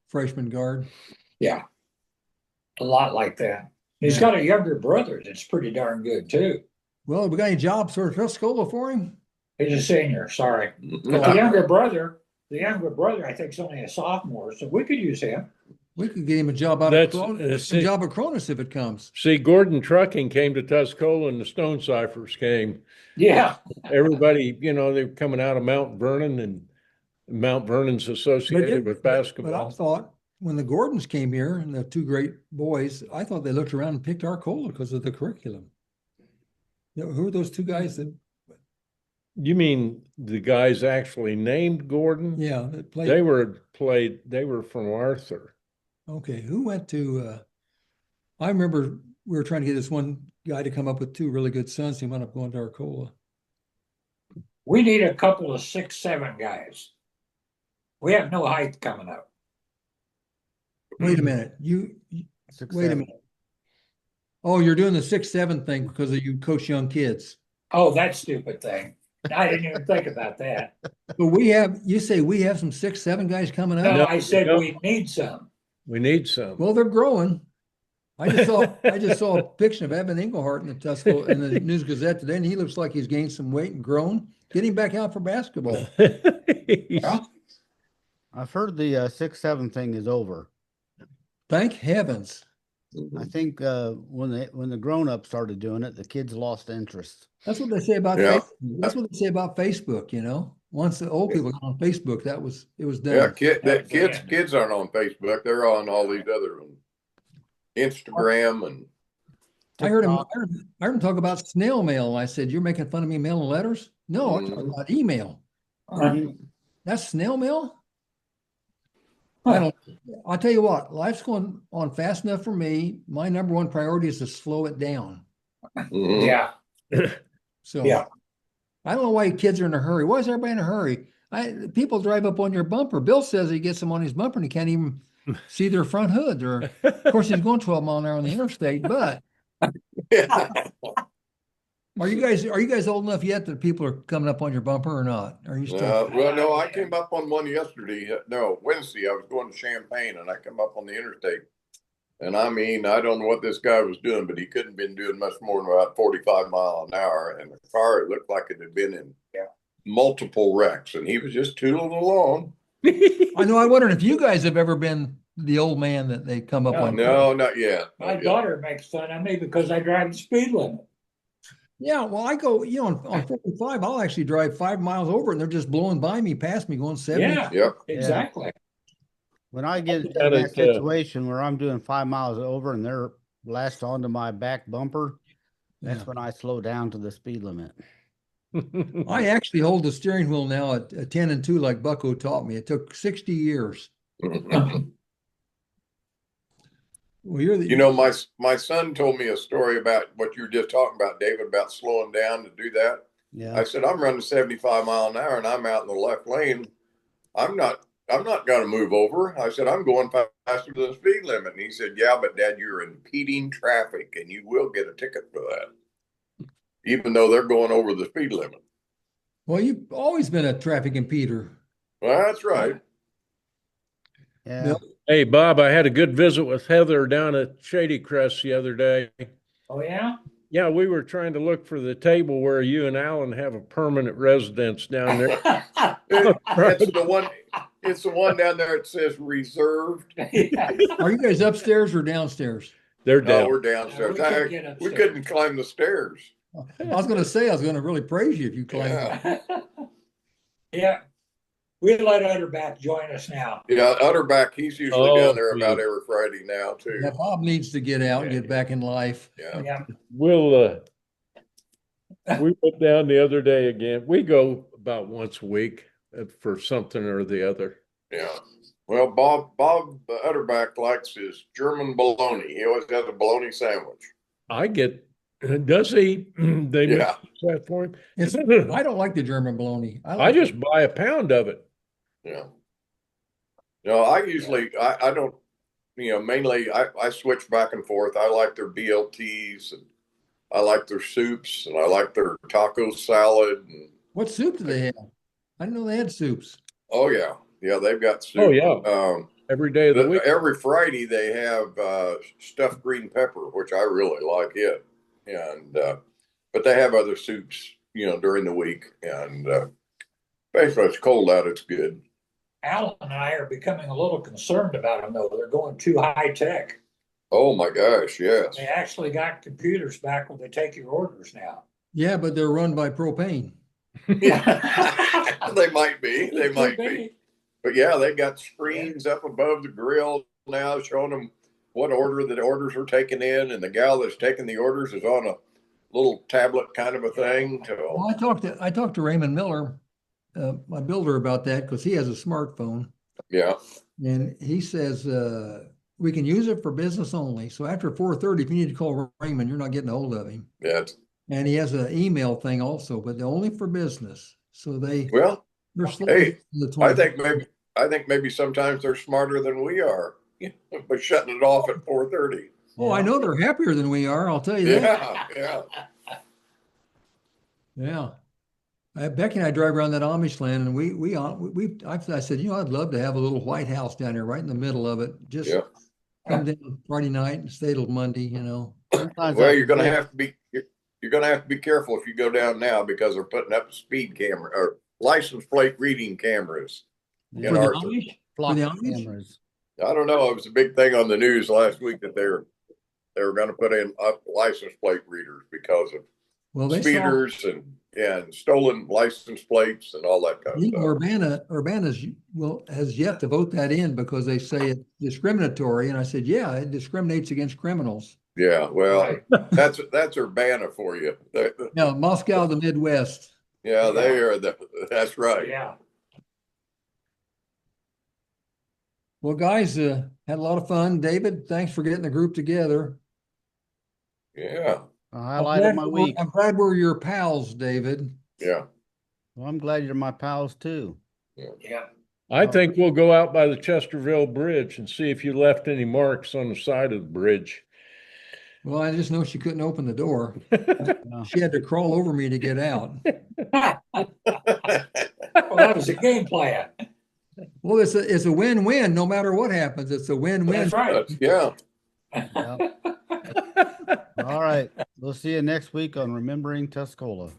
freshman guard. Yeah, a lot like that. He's Yeah. got a younger brother that's pretty darn good too. Well, we got any jobs for Tuscola for him? He's a senior, sorry. But the younger brother, I think is only a sophomore, so we could use him. We could get him a job out That's- of Cronus, a job at Cronus if it comes. See, Gordon Trucking came to Tuscola and the Stone Ciphers came. Yeah. Everybody, they're coming out of Mount Vernon, and Mount Vernon's associated with But I basketball. thought when the Gordons came here and the two great boys, I thought they looked around and picked Arcola because of the curriculum. Who are those two guys that, You mean the guys actually named Gordon? yeah, that played? They were from Arthur. Okay, who went to, I remember we were trying to get this one guy to come up with two really good sons. He wound up going to Arcola. We need a couple of 6'7" guys. We have no height coming up. Wait a minute, wait a minute. Oh, you're doing the 6'7" thing because you coach young kids. Oh, that stupid thing. I didn't even think about that. But you say we have some 6'7" guys coming No, up? I said no. we need some. We need some. Well, they're growing. I just saw a picture of Evan Englehardt in the Tuscola in the News Gazette today, and he looks like he's gained some weight and grown. Get him back out for basketball. I've heard the 6'7" thing is over. Thank heavens. I think when the grown-ups started doing it, the kids lost interest. That's what they say about Yeah. Facebook. That's what they say about Facebook, Once the old people got on Facebook, it was done. Yeah, kids aren't on Facebook. They're on all these other ones. Instagram and I heard him talk about snail mail. I said, "You're making fun of me mailing letters?" No, I'm talking about email. That's snail mail? I'll tell you what, life's going on fast enough for me. My number one priority is to slow it down. Yeah. So Yeah. I don't know why kids are in a hurry. Why is everybody in a hurry? People drive up on your bumper. Bill says he gets them on his bumper and he can't even see their front hood. Of course, he's going 12 mile an hour on the interstate, but are you guys old enough yet that people are coming up on your bumper or not? Are you still? well, no, I came up on one yesterday. No, Wednesday. I was going to Champaign and I come up on the interstate. And I mean, I don't know what this guy was doing, but he couldn't have been doing much more than about 45 miles an hour. And the car, it looked like it had been in multiple wrecks. And he was just tooling along. I know. I wondered if you guys have ever been the old man that they come up on. No, not yet. My daughter makes fun of me because I drive the speed limit. Yeah, well, I go, on 45, I'll actually drive 5 miles over and they're just blowing by me, past me, going 70. Yeah, Yep. exactly. When I get in gotta, that situation where I'm doing 5 miles over and they're lashed onto my back bumper, that's Yeah. when I slow down to the speed limit. I actually hold the steering wheel now at 10 and 2 like Bucko taught me. It took 60 years. Well, My son told me a story about what you were just talking about, David, about slowing down to do that. Yeah. I said, I'm running 75 mile an hour and I'm out in the left lane. I'm not going to move over. I said, I'm going faster than the speed limit. And he said, yeah, but Dad, you're impeding traffic and you will get a ticket for that, even though they're going over the speed limit. Well, you've always been a traffic impeder. Well, that's right. Yeah. Bill? Hey, Bob, I had a good visit with Heather down at Shady Crest the other day. Oh, yeah? Yeah, we were trying to look for the table where you and Alan have a permanent residence down there. It's the one down there that says reserved. Are you guys upstairs or downstairs? They're No, down. we're downstairs. We couldn't get upstairs. We couldn't climb the stairs. I was going to say, I was going to really praise you if you climbed. Yeah. Yeah. We'll let Utterback join us now. Yeah, Utterback, he's usually down there geez. about every Friday now too. Yeah, Bob needs to get out and get back in life. Yeah. Yeah. We went down the other day again. We go about once a week for something or the other. Yeah. Well, Bob Utterback likes his German bologna. He always has a bologna sandwich. Does he? They make Yeah. that for him. I don't like the German bologna. I just buy a pound of it. Yeah. No, I usually I don't, mainly I switch back and forth. I like their BLTs and I like their soups and I like their taco salad. And, What soup do they have? I didn't know they had soups. oh yeah. Yeah, they've got soup. Oh, yeah. Every day of the week. Every Friday they have stuffed green pepper, which I really like it. And but they have other soups, during the week. And basically, it's cold out. It's good. Alan and I are becoming a little concerned about them, though. They're going too high tech. Oh my gosh, yes. They actually got computers back when they take your orders now. Yeah, but they're run by propane. Yeah. They might be. They might be. But yeah, they got screens up above the grill now showing them what order the orders are taken in, and the gal that's taking the orders is on a little tablet kind of a thing. Well, I talked to Raymond Miller, my builder, about that because he has a smartphone. Yeah. And he says we can use it for business only. So after 4:30, if you need to call Raymond, you're not getting a hold of him. Yeah. And he has an email thing also, but only for business. So they're slow. Hey, I think maybe sometimes they're smarter than we are, but shutting it off at 4:30. Oh, I know they're happier than we are. I'll tell you that. Yeah. Becky and I drive around that Amish land, and I said, I'd love to have a little White House down here, right in the middle of it. Just come down Friday night and stay till Monday. Well, you're going to have to be careful if you go down now because they're putting up speed camera or license plate reading cameras in Arthur. For the Amish? Cameras. I don't know. It was a big thing on the news last week that they were going to put in up license plate readers because of speeders and stolen license plates and all that kind of stuff. Urbana has yet to vote that in because they say it's discriminatory. And I said, yeah, it discriminates against criminals. Yeah, well, that's Urbana for you. Yeah, Moscow, the Midwest. Yeah, they are. That's right. Yeah. Well, guys, had a lot of fun. David, thanks for getting the group together. Yeah. A highlight of my week. I'm glad we're your pals, David. Yeah. Well, I'm glad you're my pals too. Yeah. I think we'll go out by the Chesterville Bridge and see if you left any marks on the side of the bridge. Well, I just know she couldn't open the door. She had to crawl over me to get out. Well, that was a game plan. Well, it's a win-win. No matter what happens, it's a win-win. That's right. Yeah. All right. We'll see you next week on Remembering Tuscola.